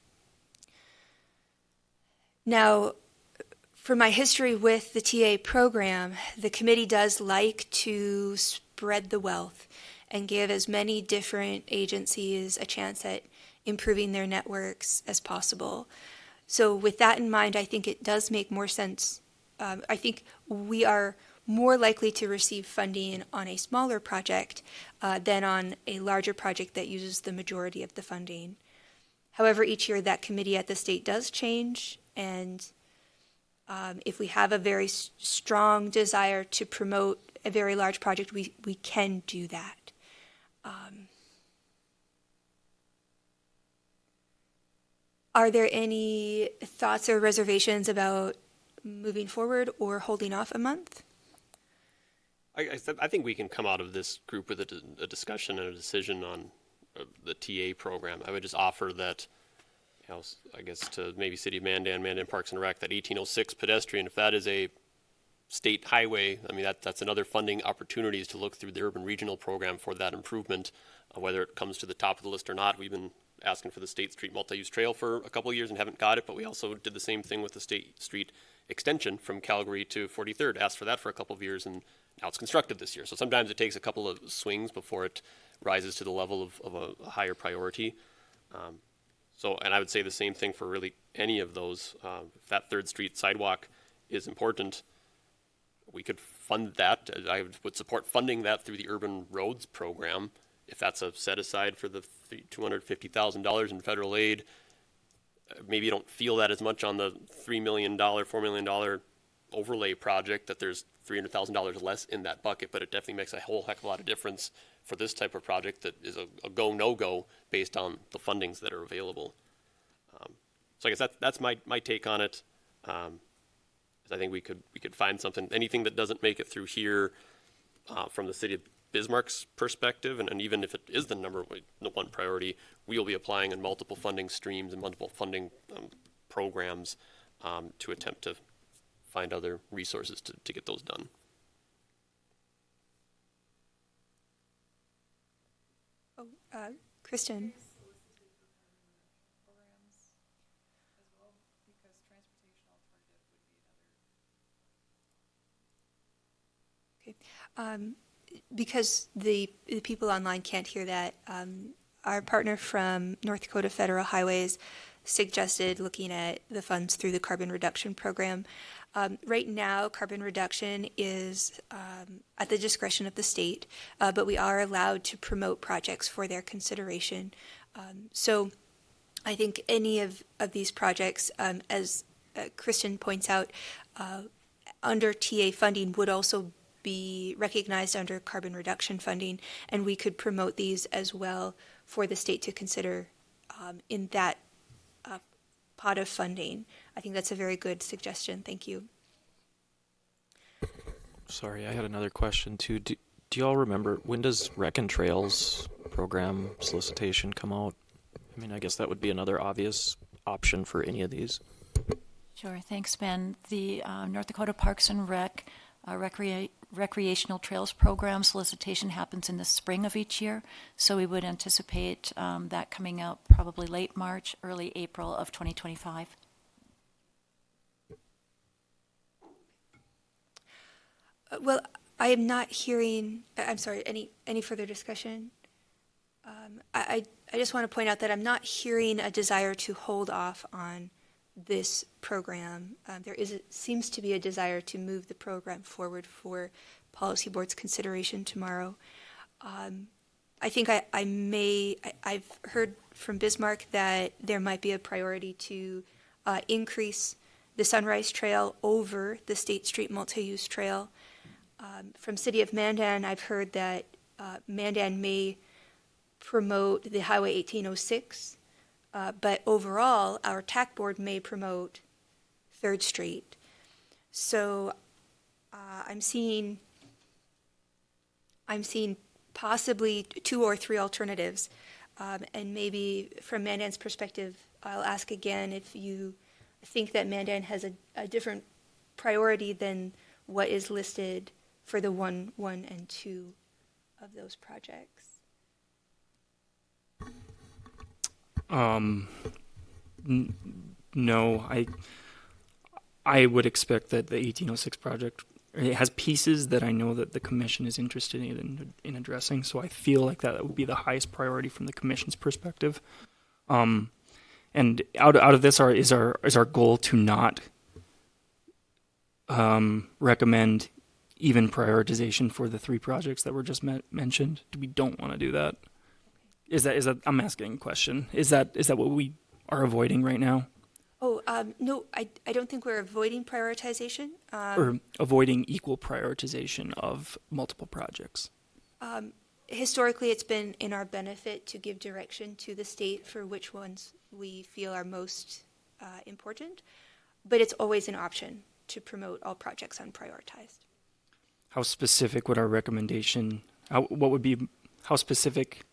Now, for my history with the TA program, the committee does like to spread the wealth and give as many different agencies a chance at improving their networks as possible. So with that in mind, I think it does make more sense. I think we are more likely to receive funding on a smaller project than on a larger project that uses the majority of the funding. However, each year that committee at the state does change, and if we have a very strong desire to promote a very large project, we can do that. Are there any thoughts or reservations about moving forward or holding off a month? I think we can come out of this group with a discussion and a decision on the TA program. I would just offer that, I guess to maybe City of Mandan Parks and Rec, that 1806 pedestrian, if that is a state highway, I mean, that's another funding opportunities to look through the urban regional program for that improvement, whether it comes to the top of the list or not. We've been asking for the State Street multi-use trail for a couple of years and haven't got it, but we also did the same thing with the State Street extension from Calgary to 43rd, asked for that for a couple of years, and now it's constructed this year. So sometimes it takes a couple of swings before it rises to the level of a higher priority. And I would say the same thing for really any of those. If that 3rd Street sidewalk is important, we could fund that. I would support funding that through the urban roads program. If that's a set aside for the $250,000 in federal aid, maybe you don't feel that as much on the $3 million, $4 million overlay project, that there's $300,000 less in that bucket, but it definitely makes a whole heck of a lot of difference for this type of project that is a go, no-go based on the fundings that are available. So I guess that's my take on it. I think we could find something, anything that doesn't make it through here from the city of Bismarck's perspective, and even if it is the number one priority, we will be applying in multiple funding streams and multiple funding programs to attempt to find other resources to get those done. Oh, Kristen. Okay. Because the people online can't hear that, our partner from North Dakota Federal Highways suggested looking at the funds through the carbon reduction program. Right now, carbon reduction is at the discretion of the state, but we are allowed to promote projects for their consideration. So I think any of these projects, as Kristen points out, under TA funding would also be recognized under carbon reduction funding, and we could promote these as well for the state to consider in that pot of funding. I think that's a very good suggestion. Thank you. Sorry, I had another question too. Do you all remember, when does Rec and Trails program solicitation come out? I mean, I guess that would be another obvious option for any of these. Sure, thanks, Ben. The North Dakota Parks and Rec recreational trails program solicitation happens in the spring of each year, so we would anticipate that coming out probably late March, early April of 2025. Well, I am not hearing, I'm sorry, any further discussion? I just want to point out that I'm not hearing a desire to hold off on this program. Seems to be a desire to move the program forward for Policy Board's consideration tomorrow. I think I've heard from Bismarck that there might be a priority to increase the Sunrise Trail over the State Street Multi-Use Trail. From City of Mandan, I've heard that Mandan may promote the Highway 1806, but overall, our TAC board may promote 3rd Street. So I'm seeing possibly 2 or 3 alternatives, and maybe from Mandan's perspective, I'll ask again if you think that Mandan has a different priority than what is listed for the 1, 1, and 2 of those projects. No, I would expect that the 1806 project, it has pieces that I know that the commission is interested in addressing, so I feel like that would be the highest priority from the commission's perspective. And out of this is our goal to not recommend even prioritization for the 3 projects that were just mentioned. We don't want to do that. Is that I'm asking a question. Is that what we are avoiding right now? Oh, no, I don't think we're avoiding prioritization. Or avoiding equal prioritization of multiple projects? Historically, it's been in our benefit to give direction to the state for which ones we feel are most important, but it's always an option to promote all projects unprioritized. How specific would our recommendation, how specific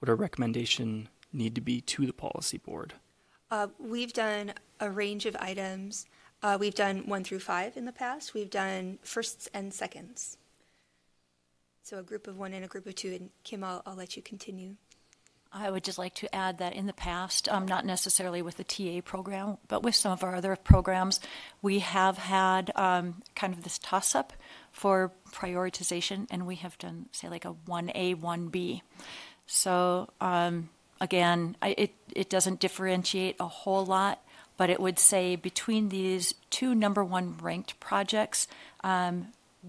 would our recommendation need to be to the policy board? We've done a range of items. We've done 1 through 5 in the past. We've done firsts and seconds. So a group of 1 and a group of 2. And Kim, I'll let you continue. I would just like to add that in the past, not necessarily with the TA program, but with some of our other programs, we have had kind of this toss-up for prioritization, and we have done, say, like a 1A, 1B. So, again, it doesn't differentiate a whole lot, but it would say between these 2 number 1 ranked projects,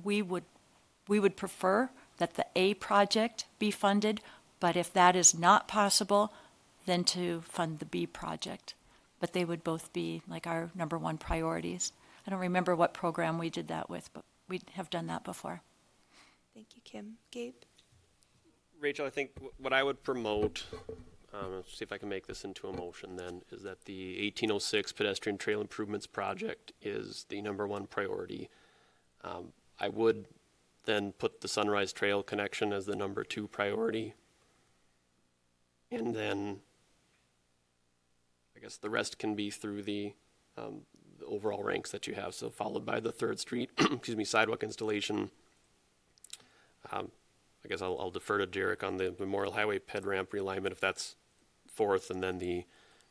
we would prefer that the A project be funded, but if that is not possible, then to fund the B project. But they would both be like our number 1 priorities. I don't remember what program we did that with, but we have done that before. Thank you, Kim. Gabe? Rachel, I think what I would promote, let's see if I can make this into a motion then, is that the 1806 pedestrian trail improvements project is the number 1 priority. I would then put the Sunrise Trail connection as the number 2 priority. And then I guess the rest can be through the overall ranks that you have. So followed by the 3rd Street, excuse me, sidewalk installation. I guess I'll defer to Jarek on the Memorial Highway ped ramp realignment if that's 4th, and then the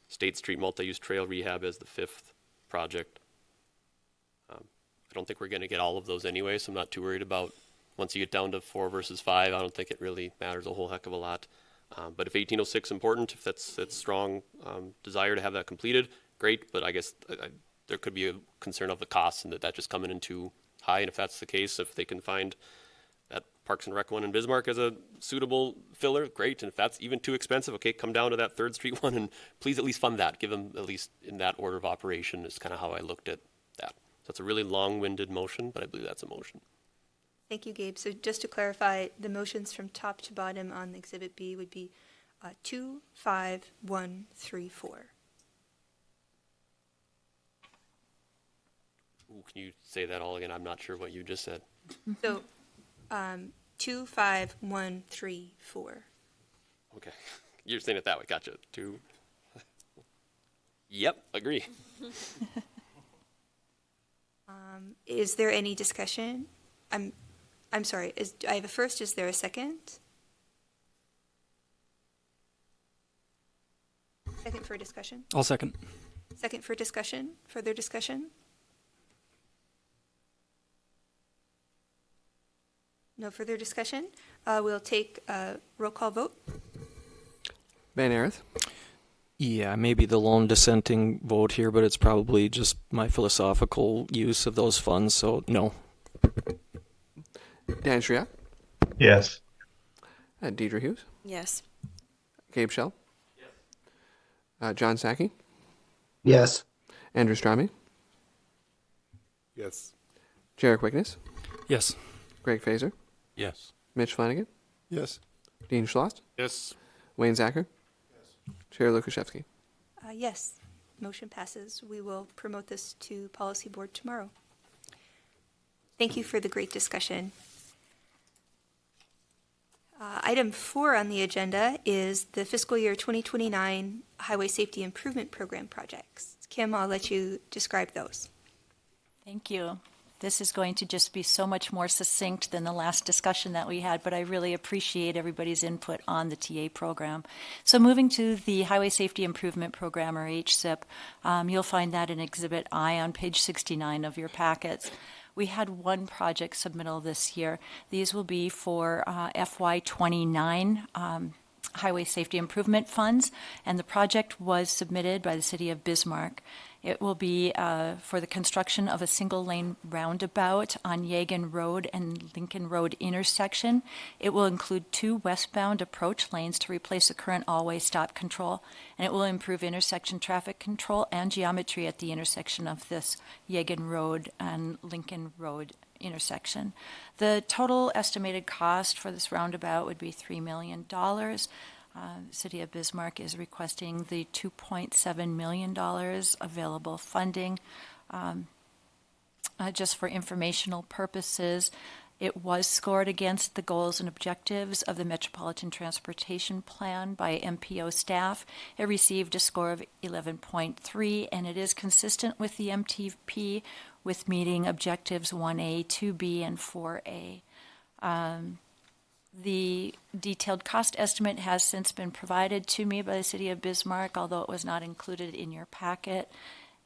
State Street multi-use trail rehab as the 5th project. I don't think we're going to get all of those anyway, so I'm not too worried about once you get down to 4 versus 5. I don't think it really matters a whole heck of a lot. But if 1806 is important, if that's strong desire to have that completed, great. But I guess there could be a concern of the costs and that just coming in too high. And if that's the case, if they can find that Parks and Rec one in Bismarck as a suitable filler, great. And if that's even too expensive, okay, come down to that 3rd Street one and please at least fund that. Give them at least in that order of operation is kind of how I looked at that. So it's a really long-winded motion, but I believe that's a motion. Thank you, Gabe. So just to clarify, the motions from top to bottom on Exhibit B would be 2, 5, 1, 3, 4. Ooh, can you say that all again? I'm not sure what you just said. So 2, 5, 1, 3, 4. Okay. You're saying it that way. Gotcha. 2. Yep, agree. Is there any discussion? I'm sorry. I have a first. Is there a second? Second for discussion. I'll second. Second for discussion. Further discussion? No further discussion. We'll take a roll call vote. Van Aerith, Yeah, maybe the lone dissenting vote here, but it's probably just my philosophical use of those funds, so no. Dan Shriak, Yes. Deidre Hughes, Yes. Gabe Shell, John Sackey, Yes. Andrew Strami, Yes. Jarek Wickness, Yes. Greg Fazer, Yes. Mitch Flanagan, Yes. Dean Schloss, Yes. Wayne Zacher, Chair Lukashevsky. Yes. Motion passes. We will promote this to Policy Board tomorrow. Thank you for the great discussion. Item 4 on the agenda is the fiscal year 2029 Highway Safety Improvement Program projects. Kim, I'll let you describe those. Thank you. This is going to just be so much more succinct than the last discussion that we had, but I really appreciate everybody's input on the TA program. So moving to the Highway Safety Improvement Program, or HSIP, you'll find that in Exhibit I on page 69 of your packets. We had one project submittal this year. These will be for FY29 Highway Safety Improvement Funds, and the project was submitted by the City of Bismarck. It will be for the construction of a single-lane roundabout on Yagan Road and Lincoln Road intersection. It will include 2 westbound approach lanes to replace the current all-way stop control, and it will improve intersection traffic control and geometry at the intersection of this Yagan Road and Lincoln Road intersection. The total estimated cost for this roundabout would be $3 million. The City of Bismarck is requesting the $2.7 million available funding. Just for informational purposes, it was scored against the goals and objectives of the Metropolitan Transportation Plan by MPO staff. It received a score of 11.3, and it is consistent with the MTP with meeting objectives 1A, 2B, and 4A. The detailed cost estimate has since been provided to me by the City of Bismarck, although it was not included in your packet.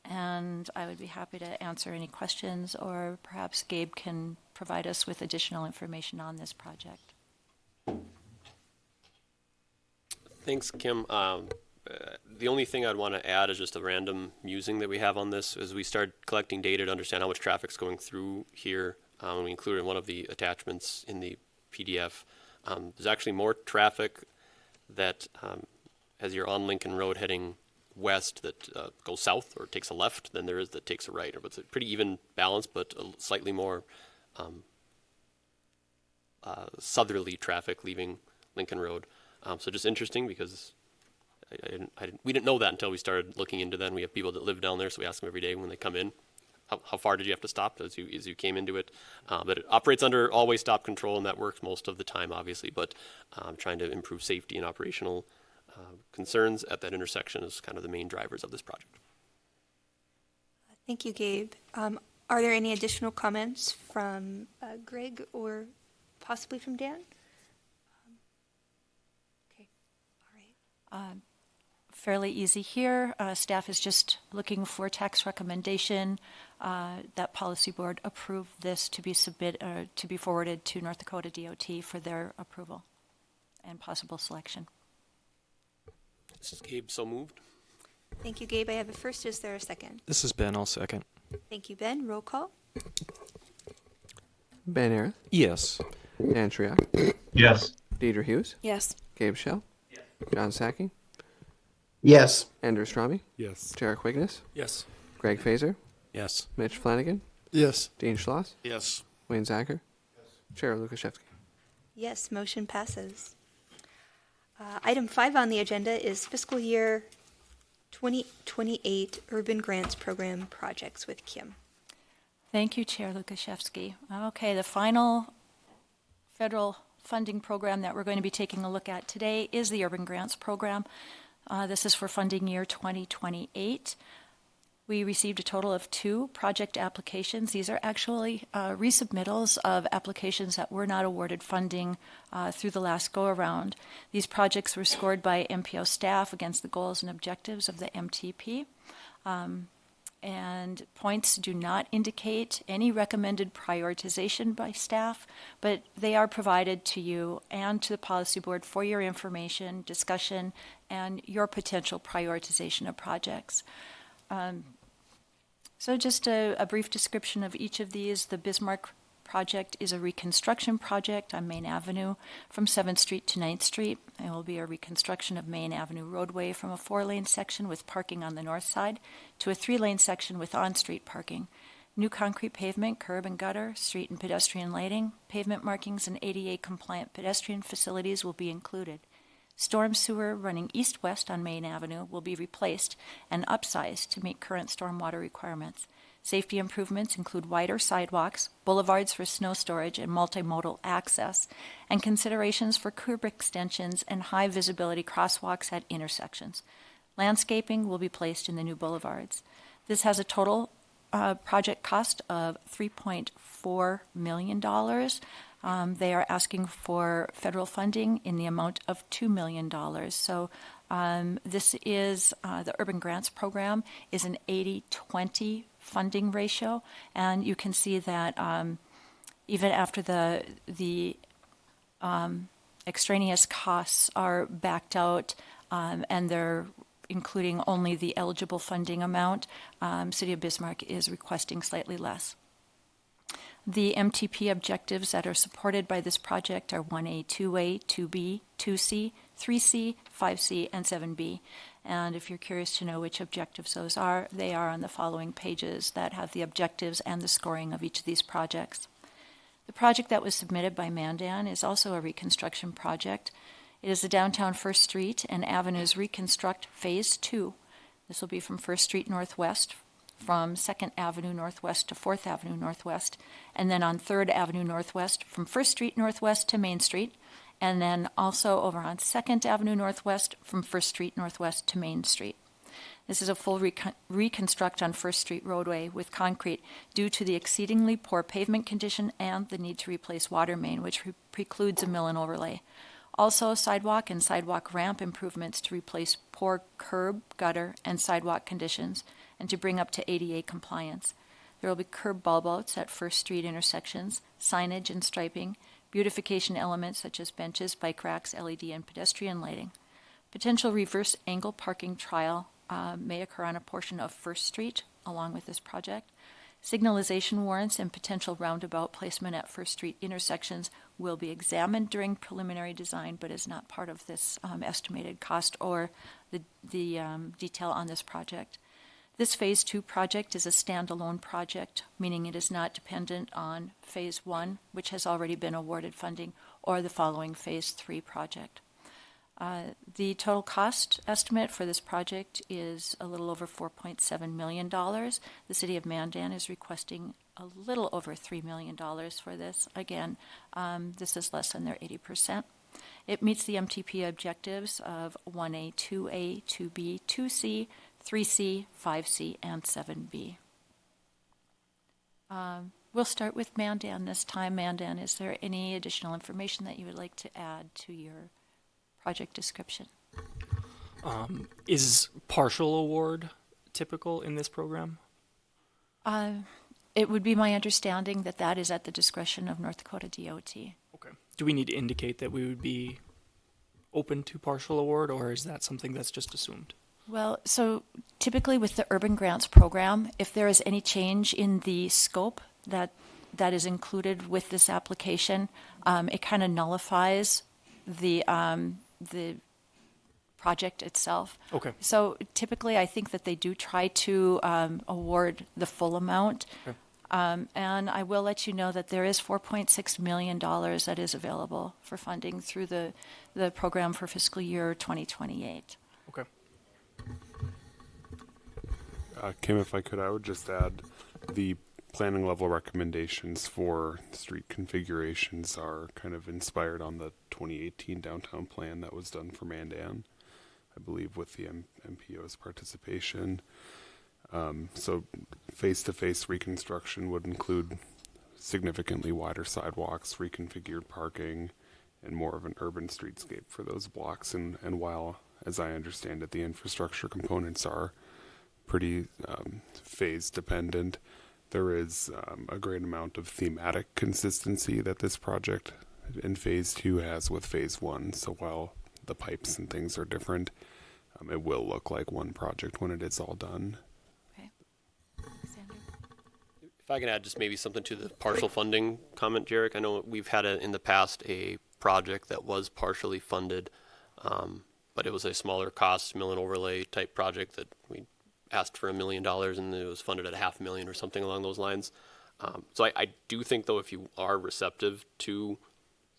And I would be happy to answer any questions, or perhaps Gabe can provide us with additional information on this project. Thanks, Kim. The only thing I'd want to add is just a random musing that we have on this as we start collecting data to understand how much traffic's going through here. We included one of the attachments in the PDF. There's actually more traffic that, as you're on Lincoln Road heading west, that goes south or takes a left than there is that takes a right. It's a pretty even balance, but slightly more southerly traffic leaving Lincoln Road. So just interesting because we didn't know that until we started looking into that. And we have people that live down there, so we ask them every day when they come in. how far did you have to stop as you came into it. But it operates under always stop control, and that works most of the time, obviously. But trying to improve safety and operational concerns at that intersection is kind of the main drivers of this project. Thank you, Gabe. Are there any additional comments from Greg or possibly from Dan? Okay, all right. Fairly easy here. Staff is just looking for tax recommendation that policy board approve this to be to be forwarded to North Dakota DOT for their approval and possible selection. This is Gabe, so moved. Thank you, Gabe. I have a first. Is there a second? This is Ben. I'll second. Thank you, Ben. Roll call. Ben Arith, Yes. Dan Triak, Yes. Deidre Hughes, Yes. Gabe Shell, John Sackey, Yes. Andrew Strami, Yes. Jarek Wigness, Yes. Greg Fazer, Yes. Mitch Flanagan, Yes. Dean Schloss, Yes. Wayne Zacher, Chair Lukashevsky. Yes, motion passes. Item 5 on the agenda is fiscal year 2028 Urban Grants Program projects with Kim. Thank you, Chair Lukashevsky. Okay, the final federal funding program that we're going to be taking a look at today is the Urban Grants Program. This is for funding year 2028. We received a total of 2 project applications. These are actually resubmittals of applications that were not awarded funding through the last go-around. These projects were scored by MPO staff against the goals and objectives of the MTP. And points do not indicate any recommended prioritization by staff, but they are provided to you and to the policy board for your information, discussion, and your potential prioritization of projects. So just a brief description of each of these. The Bismarck project is a reconstruction project on Main Avenue from 7th Street to 9th Street. It will be a reconstruction of Main Avenue roadway from a 4-lane section with parking on the north side to a 3-lane section with on-street parking. New concrete pavement, curb and gutter, street and pedestrian lighting, pavement markings, and ADA-compliant pedestrian facilities will be included. Storm sewer running east-west on Main Avenue will be replaced and upsized to meet current stormwater requirements. Safety improvements include wider sidewalks, boulevards for snow storage and multimodal access, and considerations for curb extensions and high-visibility crosswalks at intersections. Landscaping will be placed in the new boulevards. This has a total project cost of $3.4 million. They are asking for federal funding in the amount of $2 million. So this is the Urban Grants Program is an 80-20 funding ratio, and you can see that even after the extraneous costs are backed out and they're including only the eligible funding amount, City of Bismarck is requesting slightly less. The MTP objectives that are supported by this project are 1A, 2A, 2B, 2C, 3C, 5C, and 7B. And if you're curious to know which objectives those are, they are on the following pages that have the objectives and the scoring of each of these projects. The project that was submitted by Mandan is also a reconstruction project. It is the downtown 1st Street and Avenues Reconstruct Phase 2. This will be from 1st Street Northwest, from 2nd Avenue Northwest to 4th Avenue Northwest, and then on 3rd Avenue Northwest from 1st Street Northwest to Main Street, and then also over on 2nd Avenue Northwest from 1st Street Northwest to Main Street. This is a full reconstruct on 1st Street roadway with concrete due to the exceedingly poor pavement condition and the need to replace water main, which precludes a mill and overlay. Also, sidewalk and sidewalk ramp improvements to replace poor curb, gutter, and sidewalk conditions, and to bring up to ADA compliance. There will be curb bulb outs at 1st Street intersections, signage and striping, beautification elements such as benches, bike racks, LED, and pedestrian lighting. Potential reverse angle parking trial may occur on a portion of 1st Street along with this project. Signalization warrants and potential roundabout placement at 1st Street intersections will be examined during preliminary design, but is not part of this estimated cost or the detail on this project. This Phase 2 project is a standalone project, meaning it is not dependent on Phase 1, which has already been awarded funding, or the following Phase 3 project. The total cost estimate for this project is a little over $4.7 million. The City of Mandan is requesting a little over $3 million for this. Again, this is less than their 80%. It meets the MTP objectives of 1A, 2A, 2B, 2C, 3C, 5C, and 7B. We'll start with Mandan this time. Mandan, is there any additional information that you would like to add to your project description? Is partial award typical in this program? It would be my understanding that that is at the discretion of North Dakota DOT. Okay. Do we need to indicate that we would be open to partial award, or is that something that's just assumed? Well, so typically with the urban grants program, if there is any change in the scope that is included with this application, it kind of nullifies the project itself. Okay. So typically, I think that they do try to award the full amount. Okay. And I will let you know that there is $4.6 million that is available for funding through the program for fiscal year 2028. Okay. Kim, if I could, I would just add the planning level recommendations for street configurations are kind of inspired on the 2018 downtown plan that was done for Mandan, I believe, with the MPO's participation. So face-to-face reconstruction would include significantly wider sidewalks, reconfigured parking, and more of an urban streetscape for those blocks. And while, as I understand it, the infrastructure components are pretty phase dependent, there is a great amount of thematic consistency that this project in phase 2 has with phase 1. So while the pipes and things are different, it will look like one project when it is all done. Okay. Sandra? If I can add just maybe something to the partial funding comment, Jarek. I know we've had in the past a project that was partially funded, but it was a smaller cost mill and overlay type project that we asked for $1 million and it was funded at $500,000 or something along those lines. So I do think, though, if you are receptive to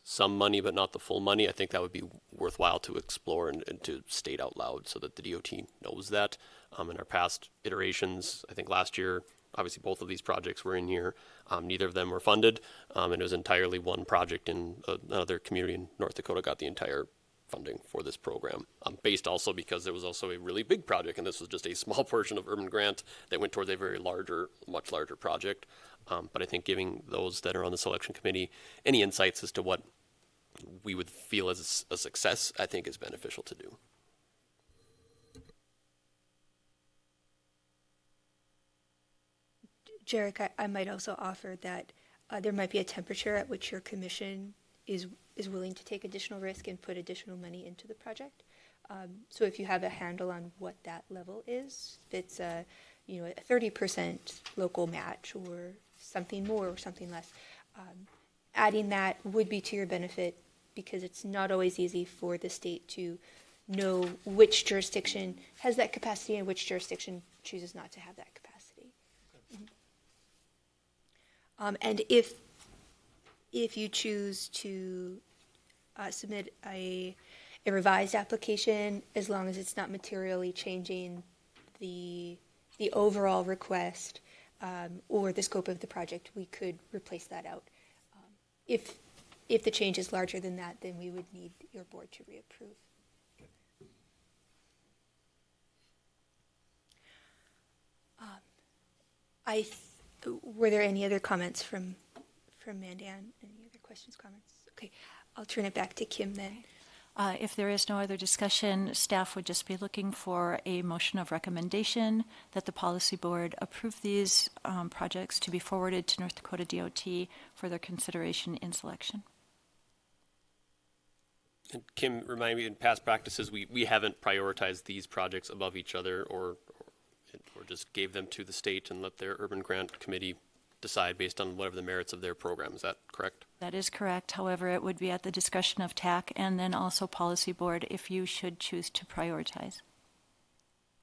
some money but not the full money, I think that would be worthwhile to explore and to state out loud so that the DOT knows that. In our past iterations, I think last year, obviously both of these projects were in here. Neither of them were funded, and it was entirely one project in another community in North Dakota got the entire funding for this program, based also because there was also a really big project, and this was just a small portion of urban grant that went towards a very much larger project. But I think giving those that are on the selection committee any insights as to what we would feel as a success, I think is beneficial to do. Jarek, I might also offer that there might be a temperature at which your commission is willing to take additional risk and put additional money into the project. So if you have a handle on what that level is, if it's a 30% local match or something more or something less, adding that would be to your benefit because it's not always easy for the state to know which jurisdiction has that capacity and which jurisdiction chooses not to have that capacity. Mm-hmm. And if you choose to submit a revised application, as long as it's not materially changing the overall request or the scope of the project, we could replace that out. If the change is larger than that, then we would need your board to reapprove. Were there any other comments from Mandan? Any other questions, comments? Okay, I'll turn it back to Kim then. If there is no other discussion, staff would just be looking for a motion of recommendation that the policy board approve these projects to be forwarded to North Dakota DOT for their consideration in selection. And Kim, remind me, in past practices, we haven't prioritized these projects above each other or just gave them to the state and let their urban grant committee decide based on whatever the merits of their program. Is that correct? That is correct. However, it would be at the discretion of TAC and then also policy board if you should choose to prioritize.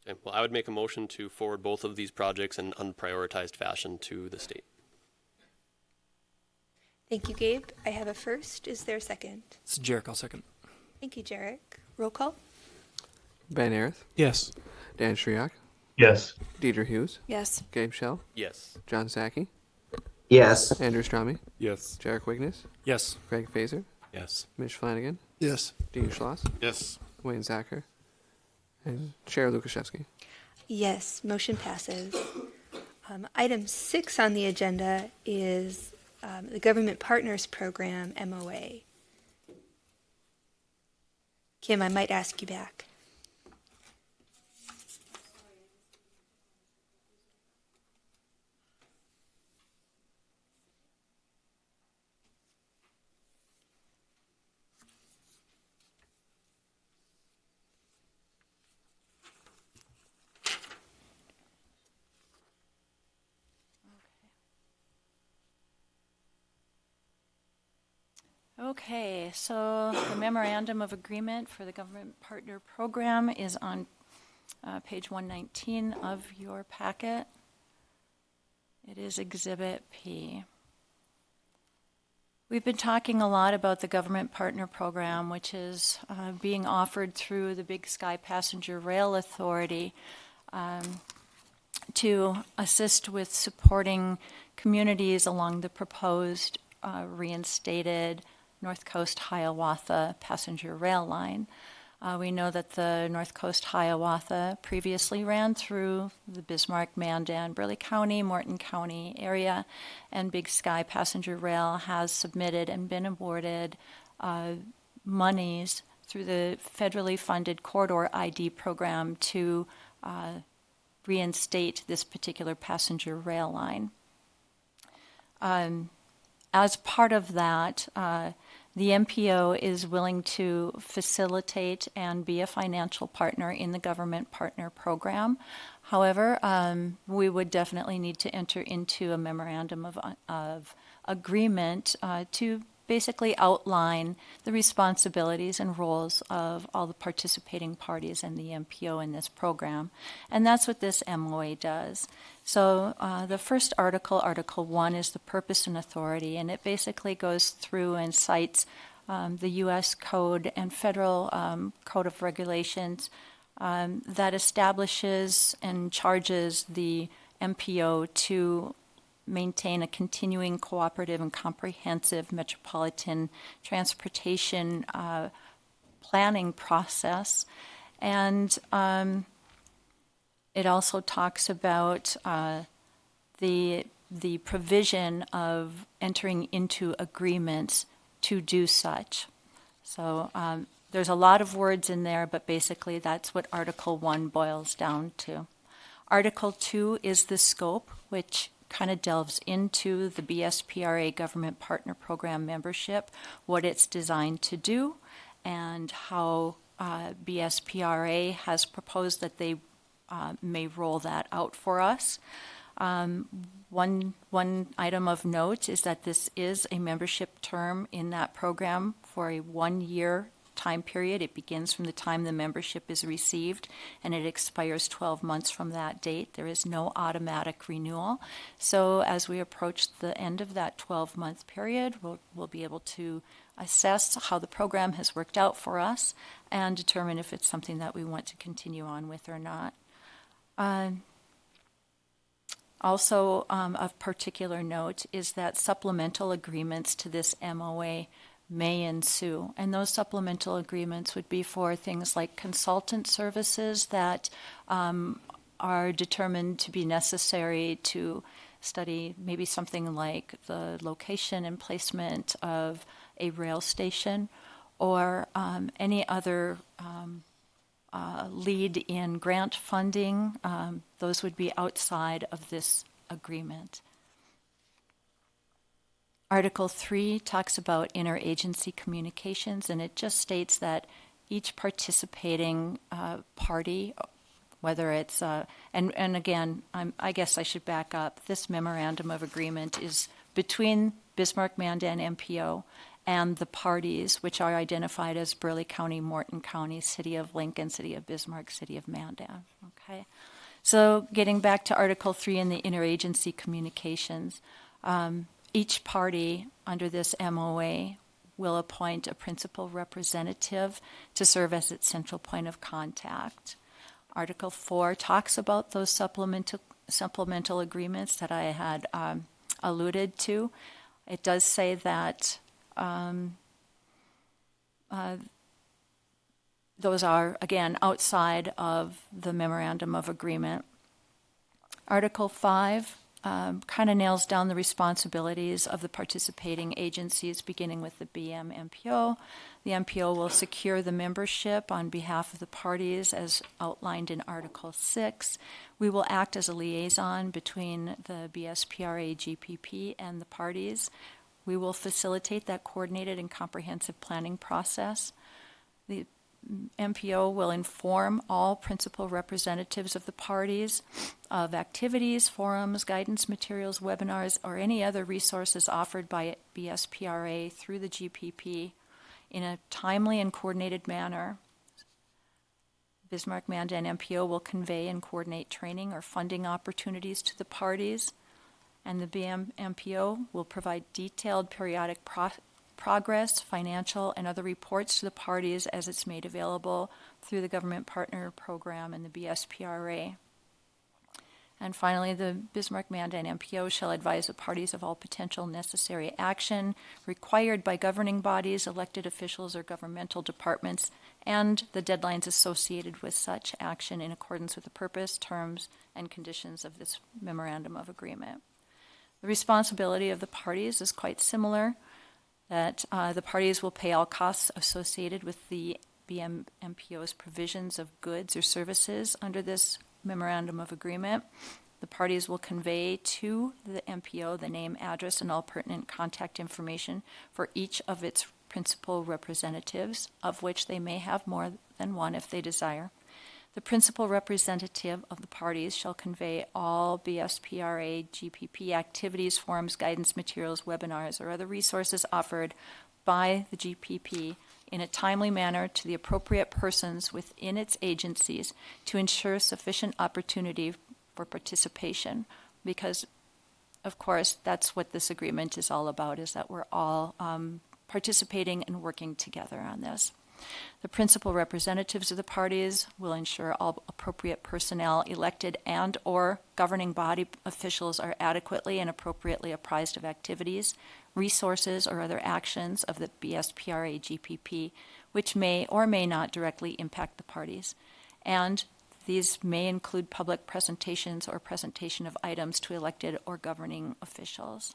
Okay. Well, I would make a motion to forward both of these projects in unprioritized fashion to the state. Thank you, Gabe. I have a first. Is there a second? It's Jarek, I'll second. Thank you, Jarek. Roll call? Ben Arith, Yes. Dan Shriak, Yes. Deidre Hughes, Yes. Gabe Shell, Yes. John Saki, Yes. Andrew Strami, Yes. Jarek Wigness, Yes. Greg Fazer, Yes. Mitch Flanagan, Yes. Dean Schloss, Yes. Wayne Zacher, and Chair Lukashevsky. Yes, motion passes. Item 6 on the agenda is the Government Partners Program, MOA. Kim, I might ask you back. Okay, so the memorandum of agreement for the government partner program is on page 119 of your packet. It is Exhibit P. We've been talking a lot about the government partner program, which is being offered through the Big Sky Passenger Rail Authority to assist with supporting communities along the proposed reinstated North Coast Hiawatha passenger rail line. We know that the North Coast Hiawatha previously ran through the Bismarck-Mandan, Burleigh County, Morton County area, and Big Sky Passenger Rail has submitted and been awarded monies through the federally funded Corridor ID program to reinstate this particular passenger rail line. As part of that, the MPO is willing to facilitate and be a financial partner in the government partner program. However, we would definitely need to enter into a memorandum of agreement to basically outline the responsibilities and roles of all the participating parties in the MPO in this program. And that's what this MOA does. So the first article, Article 1, is the purpose and authority, and it basically goes through and cites the U.S. Code and federal Code of Regulations that establishes and charges the MPO to maintain a continuing cooperative and comprehensive metropolitan transportation planning process. And it also talks about the provision of entering into agreements to do such. So there's a lot of words in there, but basically that's what Article 1 boils down to. Article 2 is the scope, which kind of delves into the BSPRA Government Partner Program membership, what it's designed to do, and how BSPRA has proposed that they may roll that out for us. One item of note is that this is a membership term in that program for a 1-year time period. It begins from the time the membership is received, and it expires 12 months from that date. There is no automatic renewal. So as we approach the end of that 12-month period, we'll be able to assess how the program has worked out for us and determine if it's something that we want to continue on with or not. Also of particular note is that supplemental agreements to this MOA may ensue, and those supplemental agreements would be for things like consultant services that are determined to be necessary to study maybe something like the location and placement of a rail station, or any other lead in grant funding. Those would be outside of this agreement. Article 3 talks about interagency communications, and it just states that each participating party, whether it's, and again, I guess I should back up, this memorandum of agreement is between Bismarck-Mandan MPO and the parties, which are identified as Burleigh County, Morton County, City of Lincoln, City of Bismarck, City of Mandan. Okay, so getting back to Article 3 in the interagency communications, each party under this MOA will appoint a principal representative to serve as its central point of contact. Article 4 talks about those supplemental agreements that I had alluded to. It does say that those are, again, outside of the memorandum of agreement. Article 5 kind of nails down the responsibilities of the participating agencies, beginning with the MPO. The MPO will secure the membership on behalf of the parties as outlined in Article 6. We will act as a liaison between the BSPRA GPP and the parties. We will facilitate that coordinated and comprehensive planning process. The MPO will inform all principal representatives of the parties of activities, forums, guidance materials, webinars, or any other resources offered by BSPRA through the GPP in a timely and coordinated manner. Bismarck-Mandan MPO will convey and coordinate training or funding opportunities to the parties, and the MPO will provide detailed periodic progress, financial, and other reports to the parties as it's made available through the Government Partner Program and the BSPRA. And finally, the Bismarck-Mandan MPO shall advise the parties of all potential necessary action required by governing bodies, elected officials, or governmental departments, and the deadlines associated with such action in accordance with the purpose, terms, and conditions of this memorandum of agreement. The responsibility of the parties is quite similar, that the parties will pay all costs associated with the BMPO's provisions of goods or services under this memorandum of agreement. The parties will convey to the MPO the name, address, and all pertinent contact information for each of its principal representatives, of which they may have more than one if they desire. The principal representative of the parties shall convey all BSPRA GPP activities, forums, guidance materials, webinars, or other resources offered by the GPP in a timely manner to the appropriate persons within its agencies to ensure sufficient opportunity for participation, because, of course, that's what this agreement is all about, is that we're all participating and working together on this. The principal representatives of the parties will ensure all appropriate personnel, elected and or governing body officials are adequately and appropriately apprised of activities, resources, or other actions of the BSPRA GPP, which may or may not directly impact the parties. And these may include public presentations or presentation of items to elected or governing officials.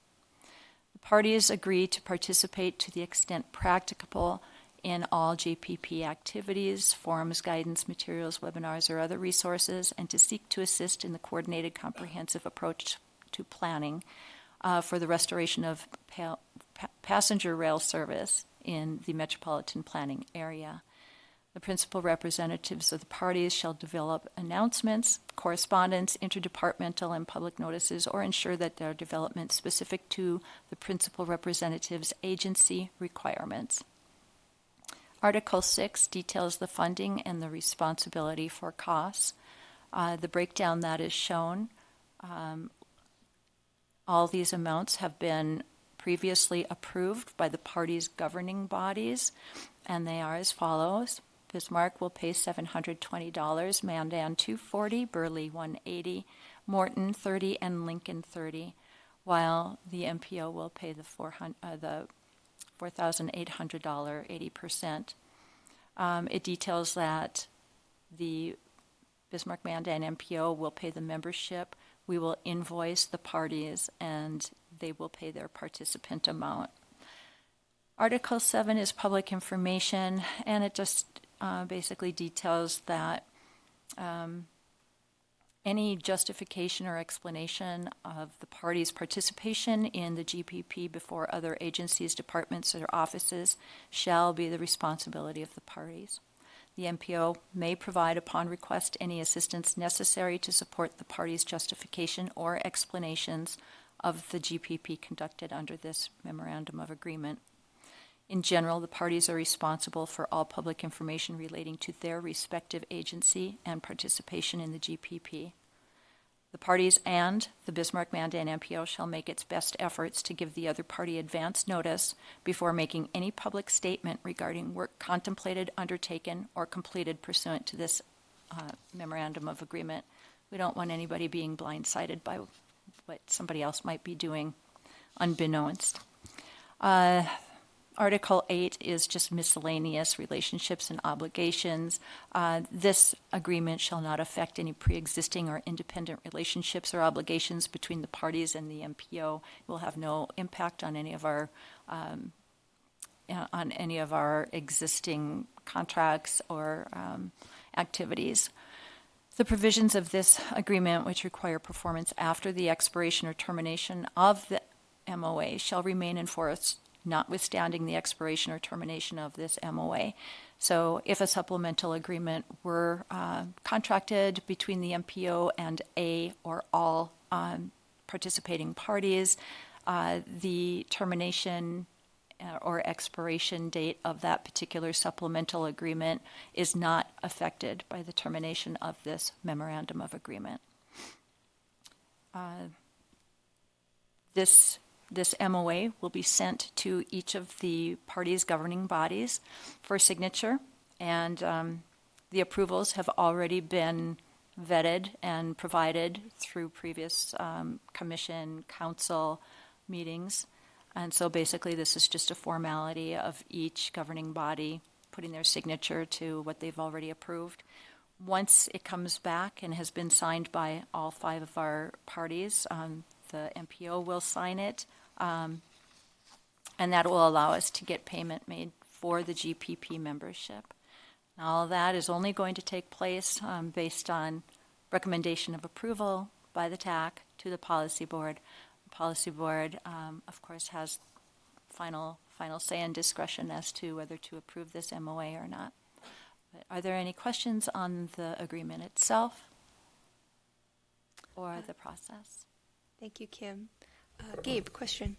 The parties agree to participate to the extent practicable in all GPP activities, forums, guidance, materials, webinars, or other resources, and to seek to assist in the coordinated, comprehensive approach to planning for the restoration of passenger rail service in the metropolitan planning area. The principal representatives of the parties shall develop announcements, correspondence, interdepartmental and public notices, or ensure that their development specific to the principal representative's agency requirements. Article 6 details the funding and the responsibility for costs. The breakdown that is shown, all these amounts have been previously approved by the parties' governing bodies, and they are as follows. Bismarck will pay $720, Mandan $240, Burley $180, Morton $30, and Lincoln $30, while the MPO will pay the $4,800, 80%. It details that the Bismarck-Mandan MPO will pay the membership, we will invoice the parties, and they will pay their participant amount. Article 7 is public information, and it just basically details that any justification or explanation of the parties' participation in the GPP before other agencies, departments, or offices shall be the responsibility of the parties. The MPO may provide upon request any assistance necessary to support the parties' justification or explanations of the GPP conducted under this memorandum of agreement. In general, the parties are responsible for all public information relating to their respective agency and participation in the GPP. The parties and the Bismarck-Mandan MPO shall make its best efforts to give the other party advance notice before making any public statement regarding work contemplated, undertaken, or completed pursuant to this memorandum of agreement. We don't want anybody being blindsided by what somebody else might be doing unbeknownst. Article 8 is just miscellaneous relationships and obligations. This agreement shall not affect any pre-existing or independent relationships or obligations between the parties and the MPO. It will have no impact on any of our existing contracts or activities. The provisions of this agreement, which require performance after the expiration or termination of the MOA, shall remain in force notwithstanding the expiration or termination of this MOA. So if a supplemental agreement were contracted between the MPO and a or all participating parties, the termination or expiration date of that particular supplemental agreement is not affected by the termination of this memorandum of agreement. This MOA will be sent to each of the parties' governing bodies for signature, and the approvals have already been vetted and provided through previous commission, council meetings. And so basically this is just a formality of each governing body putting their signature to what they've already approved. Once it comes back and has been signed by all 5 of our parties, the MPO will sign it, and that will allow us to get payment made for the GPP membership. Now, all that is only going to take place based on recommendation of approval by the TAC to the policy board. The policy board, of course, has final say and discretion as to whether to approve this MOA or not. But are there any questions on the agreement itself or the process? Thank you, Kim. Gabe, question.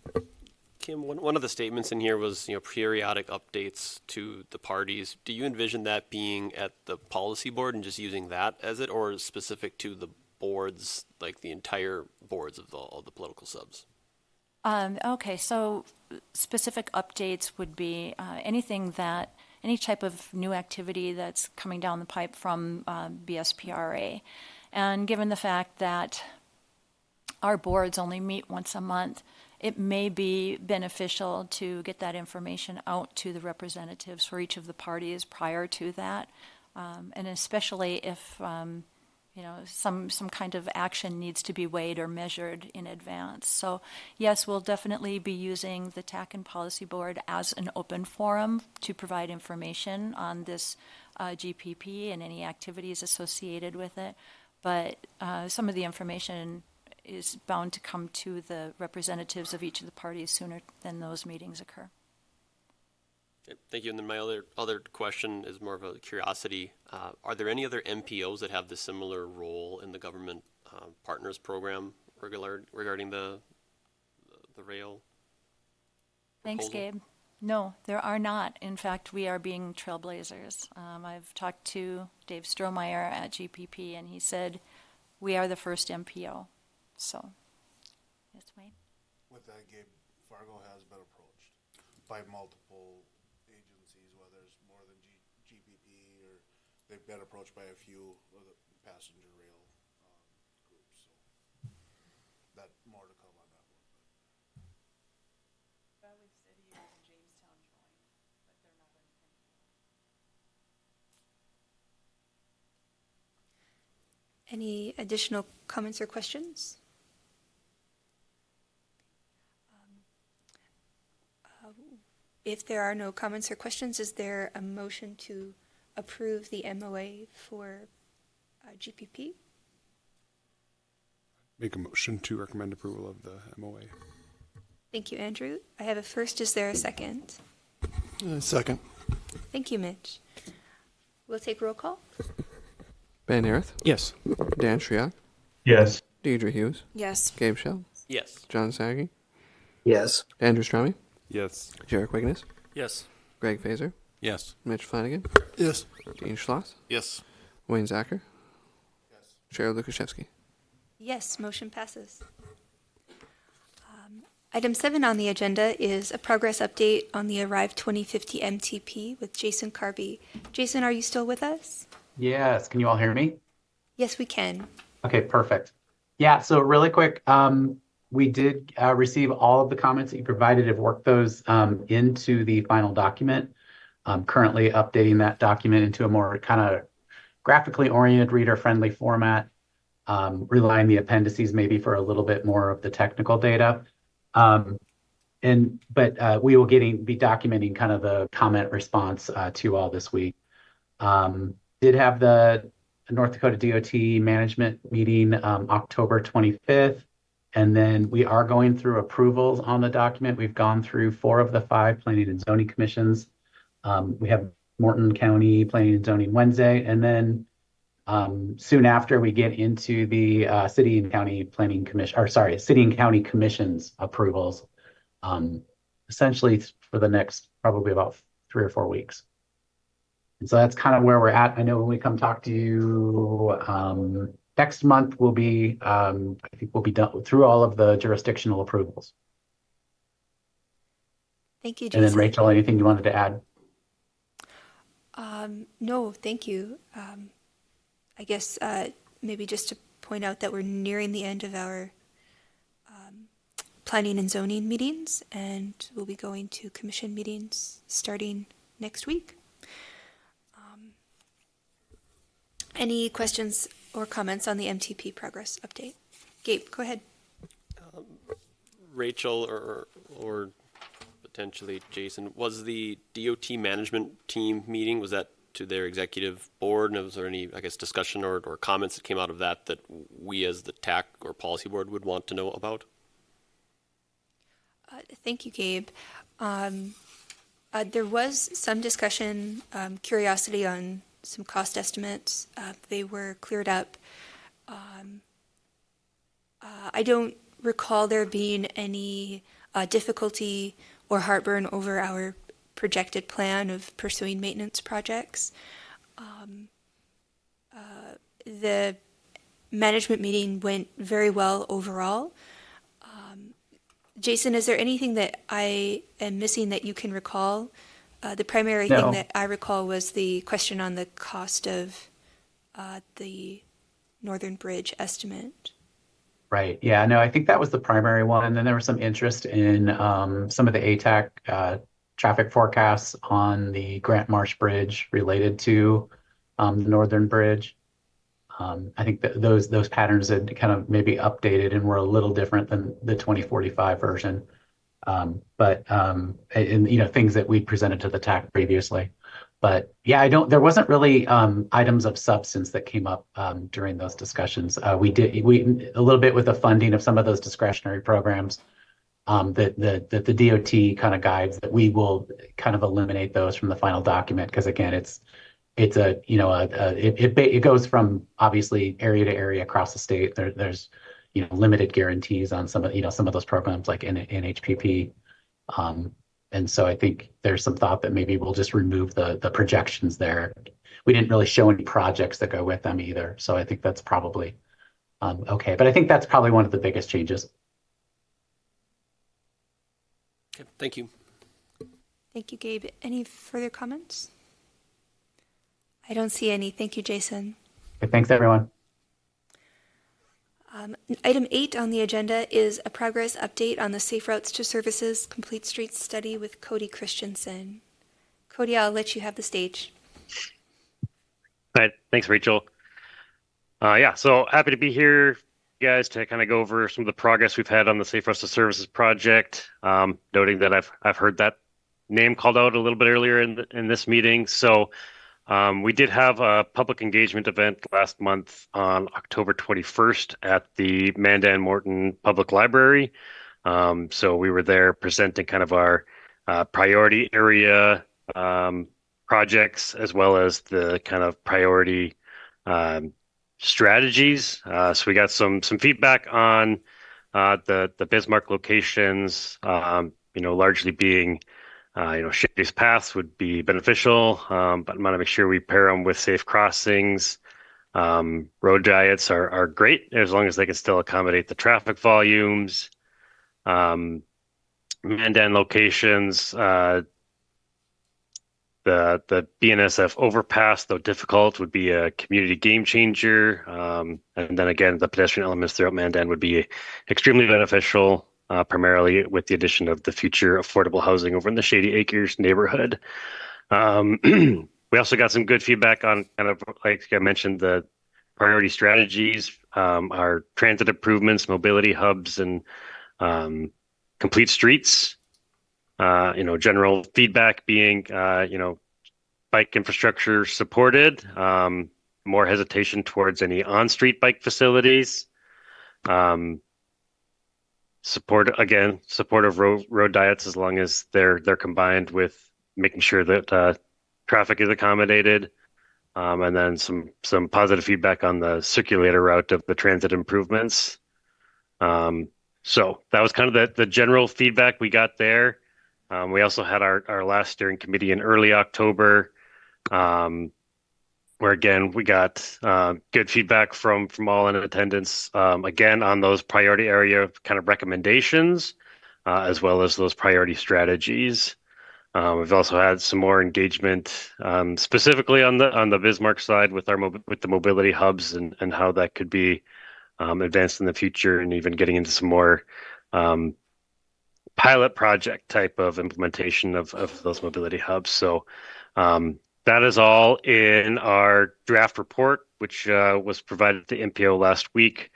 Kim, one of the statements in here was, periodic updates to the parties. Do you envision that being at the policy board and just using that as it, or specific to the boards, like the entire boards of all the political subs? Okay, so specific updates would be any type of new activity that's coming down the pipe from BSPRA. And given the fact that our boards only meet once a month, it may be beneficial to get that information out to the representatives for each of the parties prior to that, and especially if some kind of action needs to be weighed or measured in advance. So yes, we'll definitely be using the TAC and Policy Board as an open forum to provide information on this GPP and any activities associated with it. But some of the information is bound to come to the representatives of each of the parties sooner than those meetings occur. Okay, thank you. And then my other question is more of a curiosity. Are there any other MPOs that have the similar role in the government partners program regarding the rail Thanks, proposal? Gabe. No, there are not. In fact, we are being trailblazers. I've talked to Dave Strohmeyer at GPP, and he said we are the first MPO. So, yes, Wayne? With that, Gabe, Fargo has been approached by multiple agencies, whether it's more than GPP or they've been approached by a few of the passenger rail groups. So, that more to come on that one. Valley City and Jamestown joined, but they're not an MPO. Any additional comments or questions? If there are no comments or questions, is there a motion to approve the MOA for GPP? Make a motion to recommend approval of the MOA. Thank you, Andrew. I have a first. Is there a second? Second. Thank you, Mitch. We'll take roll call. Ben Arith, Yes. Dan Shriak, Yes. Deidre Hughes, Yes. Gabe Shell, Yes. John Sagi, Yes. Andrew Strami, Yes. Jarek Wiggins, Yes. Greg Fazer, Yes. Mitch Flanagan, Yes. Dean Schloss, Yes. Wayne Zacher, Yes. Cheryl Lukashevsky. Yes, motion passes. Item 7 on the agenda is a progress update on the Arrive 2050 MTP with Jason Carby. Jason, are you still with us? Yes, can you all hear me? Yes, we can. Okay, perfect. Yeah, so really quick, we did receive all of the comments that you provided, have worked those into the final document. Currently updating that document into a more kind of graphically oriented, reader-friendly format, relying the appendices maybe for a little bit more of the technical data. But we will be documenting kind of the comment response to all this week. Did have the North Dakota DOT management meeting October 25th. And then we are going through approvals on the document. We've gone through 4 of the 5 planning and zoning commissions. We have Morton County Planning and Zoning Wednesday. And then soon after we get into the city and county planning commission, or sorry, city and county commissions approvals, essentially for the next probably about 3 or 4 weeks. And so that's kind of where we're at. I know when we come talk to you next month, we'll be, I think we'll be done through all of the jurisdictional approvals. Thank you, Jason. And then Rachel, anything you wanted to add? No, thank you. I guess maybe just to point out that we're nearing the end of our planning and zoning meetings, and we'll be going to commission meetings starting next week. Any questions or comments on the MTP progress update? Gabe, go ahead. Rachel or potentially Jason, was the DOT management team meeting, was that to their executive board? And was there any, I guess, discussion or comments that came out of that that we as the TAC or policy board would want to know about? Thank you, Gabe. There was some discussion, curiosity on some cost estimates. They were cleared up. I don't recall there being any difficulty or heartburn over our projected plan of pursuing maintenance projects. The management meeting went very well overall. Jason, is there anything that I am missing that you can recall? The primary thing that I recall was the question on the cost of the Northern Bridge estimate. Right. Yeah, no, I think that was the primary one. And then there was some interest in some of the ATAC traffic forecasts on the Grant Marsh Bridge related to the Northern Bridge. I think that those patterns had kind of maybe updated and were a little different than the 2045 version. But you know, things that we presented to the TAC previously. But yeah, there wasn't really items of substance that came up during those discussions. We a little bit with the funding of some of those discretionary programs that the DOT kind of guides, that we will kind of eliminate those from the final document, because again, it's a, you know, it goes from obviously area to area across the state. There's, you know, limited guarantees on some of those programs like NHPP. And so I think there's some thought that maybe we'll just remove the projections there. We didn't really show any projects that go with them either. So I think that's probably okay. But I think that's probably one of the biggest changes. Okay, thank you. Thank you, Gabe. Any further comments? I don't see any. Thank you, Jason. Okay, thanks, everyone. Item 8 on the agenda is a progress update on the Safe Routes to Services Complete Streets study with Cody Christensen. Cody, I'll let you have the stage. All right, thanks, Rachel. Yeah, so happy to be here, guys, to kind of go over some of the progress we've had on the Safe Routes to Services project. Noting that I've heard that name called out a little bit earlier in this meeting. So we did have a public engagement event last month on October 21st at the Mandan Morton Public Library. So we were there presenting kind of our priority area projects, as well as the kind of priority strategies. So we got some feedback on the Bismarck locations, you know, largely being you know, shade-based paths would be beneficial, but I'm going to make sure we pair them with safe crossings. Road diets are great as long as they can still accommodate the traffic volumes. Mandan locations, the BNSF overpass, though difficult, would be a community game changer. And then again, the pedestrian elements throughout Mandan would be extremely beneficial, primarily with the addition of the future affordable housing over in the Shady Acres neighborhood. We also got some good feedback on kind of, like I mentioned, the priority strategies, our transit improvements, mobility hubs, and complete streets. General feedback being, bike infrastructure supported, more hesitation towards any on-street bike facilities. Supportive road diets as long as they're combined with making sure that traffic is accommodated. And then some positive feedback on the circulator route of the transit improvements. So that was kind of the general feedback we got there. We also had our last steering committee in early October, where again we got good feedback from all in attendance. Again on those priority area kind of recommendations, as well as those priority strategies. We've also had some more engagement, specifically on the Bismarck side with the mobility hubs and how that could be advanced in the future, and even getting into some more pilot project type of implementation of those mobility hubs. So that is all in our draft report, which was provided to MPO last week.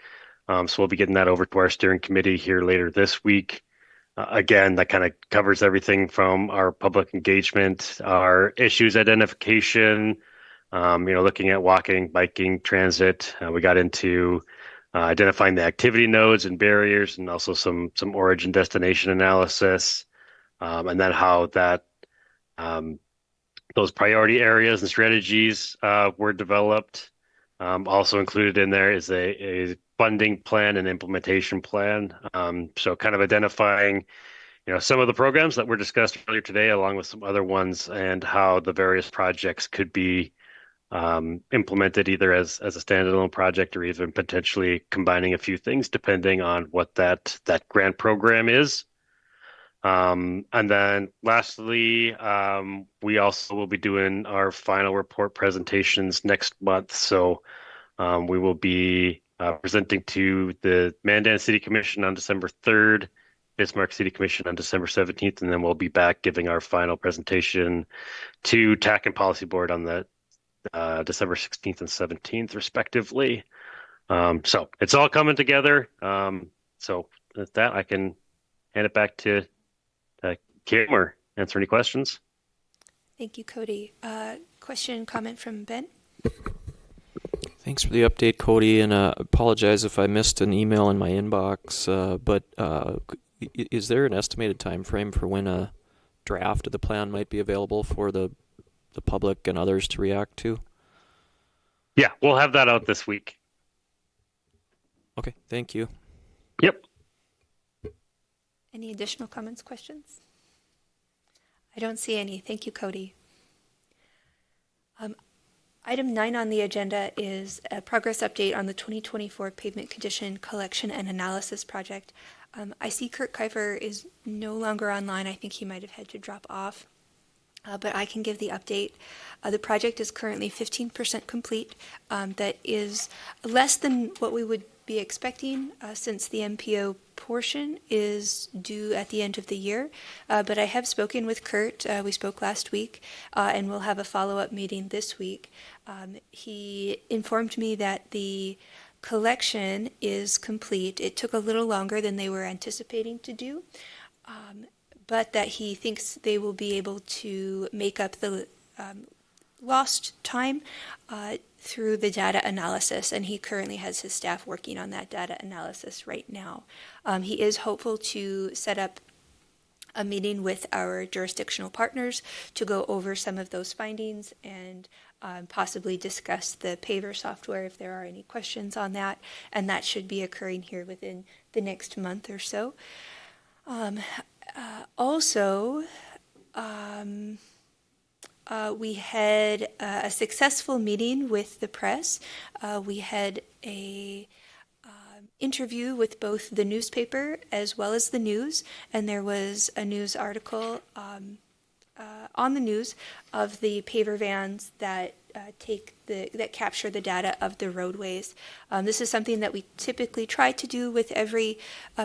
So we'll be getting that over to our steering committee here later this week. Again, that kind of covers everything from our public engagement, our issues identification, looking at walking, biking, transit. We got into identifying the activity nodes and barriers, and also some origin destination analysis, and then how that those priority areas and strategies were developed. Also included in there is a funding plan and implementation plan. So kind of identifying, some of the programs that were discussed earlier today, along with some other ones, and how the various projects could be implemented either as a standalone project or even potentially combining a few things depending on what that grant program is. And then lastly, we also will be doing our final report presentations next month. So we will be presenting to the Mandan City Commission on December 3rd, Bismarck City Commission on December 17th, and then we'll be back giving our final presentation to TAC and Policy Board on the December 16th and 17th, respectively. So it's all coming together. So with that, I can hand it back to Kim or answer any questions. Thank you, Cody. Question, comment from Ben? Thanks for the update, Cody, and apologize if I missed an email in my inbox, but is there an estimated time frame for when a draft of the plan might be available for the public and others to react to? Yeah, we'll have that out this week. Okay, thank you. Yep. Any additional comments, questions? I don't see any. Thank you, Cody. Item 9 on the agenda is a progress update on the 2024 pavement condition collection and analysis project. I see Kurt Kuiper is no longer online. I think he might have had to drop off. But I can give the update. The project is currently 15% complete. That is less than what we would be expecting since the MPO portion is due at the end of the year. But I have spoken with Kurt. We spoke last week, and we'll have a follow-up meeting this week. He informed me that the collection is complete. It took a little longer than they were anticipating to do. But that he thinks they will be able to make up the lost time through the data analysis, and he currently has his staff working on that data analysis right now. He is hopeful to set up a meeting with our jurisdictional partners to go over some of those findings and possibly discuss the paver software if there are any questions on that, and that should be occurring here within the next month or so. Also, We had a successful meeting with the press. We had a interview with both the newspaper as well as the news, and there was a news article on the news of the paver vans that that capture the data of the roadways. This is something that we typically try to do with every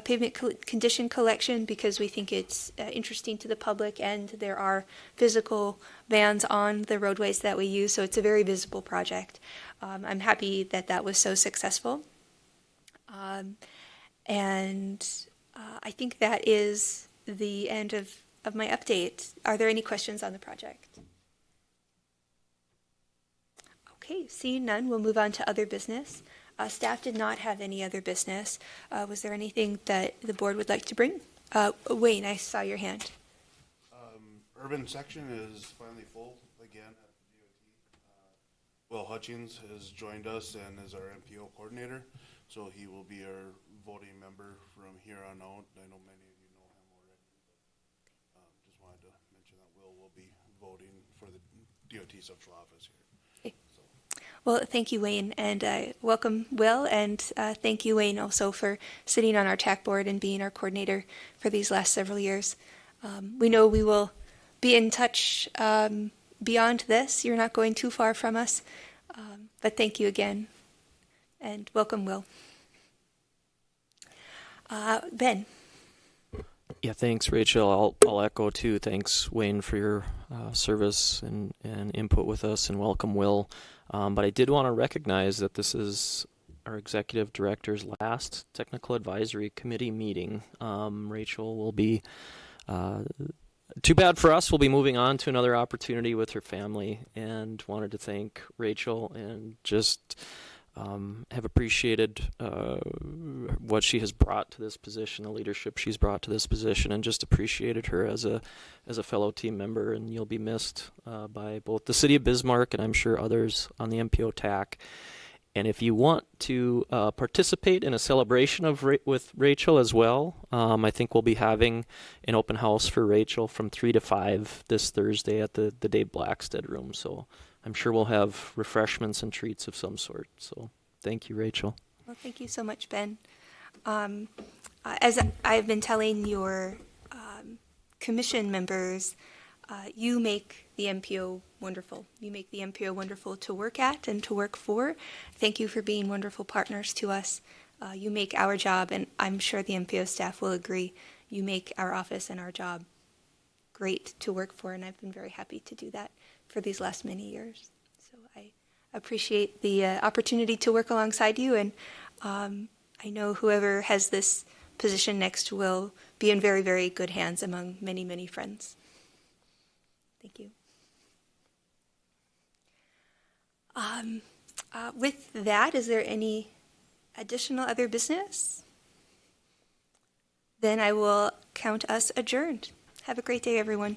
pavement condition collection because we think it's interesting to the public, and there are physical vans on the roadways that we use, so it's a very visible project. I'm happy that that was so successful. And I think that is the end of my update. Are there any questions on the project? Okay, seeing none, we'll move on to other business. Staff did not have any other business. Was there anything that the board would like to bring? Wayne, I saw your hand. Urban section is finally full again at the DOT. Will Hutchins has joined us and is our MPO coordinator, so he will be our voting member from here on out. I know many of you know him already, but just wanted to mention that will be voting for the DOT central office here. Well, thank you, Wayne, and welcome, Will, and thank you, Wayne, also for sitting on our TAC board and being our coordinator for these last several years. We know we will be in touch beyond this. You're not going too far from us, but thank you again, and welcome, Will. Ben. Yeah, thanks, Rachel. I'll echo too. Thanks, Wayne, for your service and input with us, and welcome, Will. But I did want to recognize that this is our executive director's last technical advisory committee meeting. Rachel will be, too bad for us, we'll be moving on to another opportunity with her family, and wanted to thank Rachel and just have appreciated what she has brought to this position, the leadership she's brought to this position, and just appreciated her as a fellow team member. And you'll be missed by both the city of Bismarck and I'm sure others on the MPO TAC. And if you want to participate in a celebration with Rachel as well, I think we'll be having an open house for Rachel from 3 to 5 this Thursday at the Dave Blackstead room. So I'm sure we'll have refreshments and treats of some sort. So thank you, Rachel. Well, thank you so much, Ben. As I've been telling your commission members, you make the MPO wonderful. You make the MPO wonderful to work at and to work for. Thank you for being wonderful partners to us. You make our job, and I'm sure the MPO staff will agree, you make our office and our job great to work for, and I've been very happy to do that for these last many years. So I appreciate the opportunity to work alongside you, and I know whoever has this position next will be in very, very good hands among many, many friends. Thank you. With that, is there any additional other business? Then I will count us adjourned. Have a great day, everyone.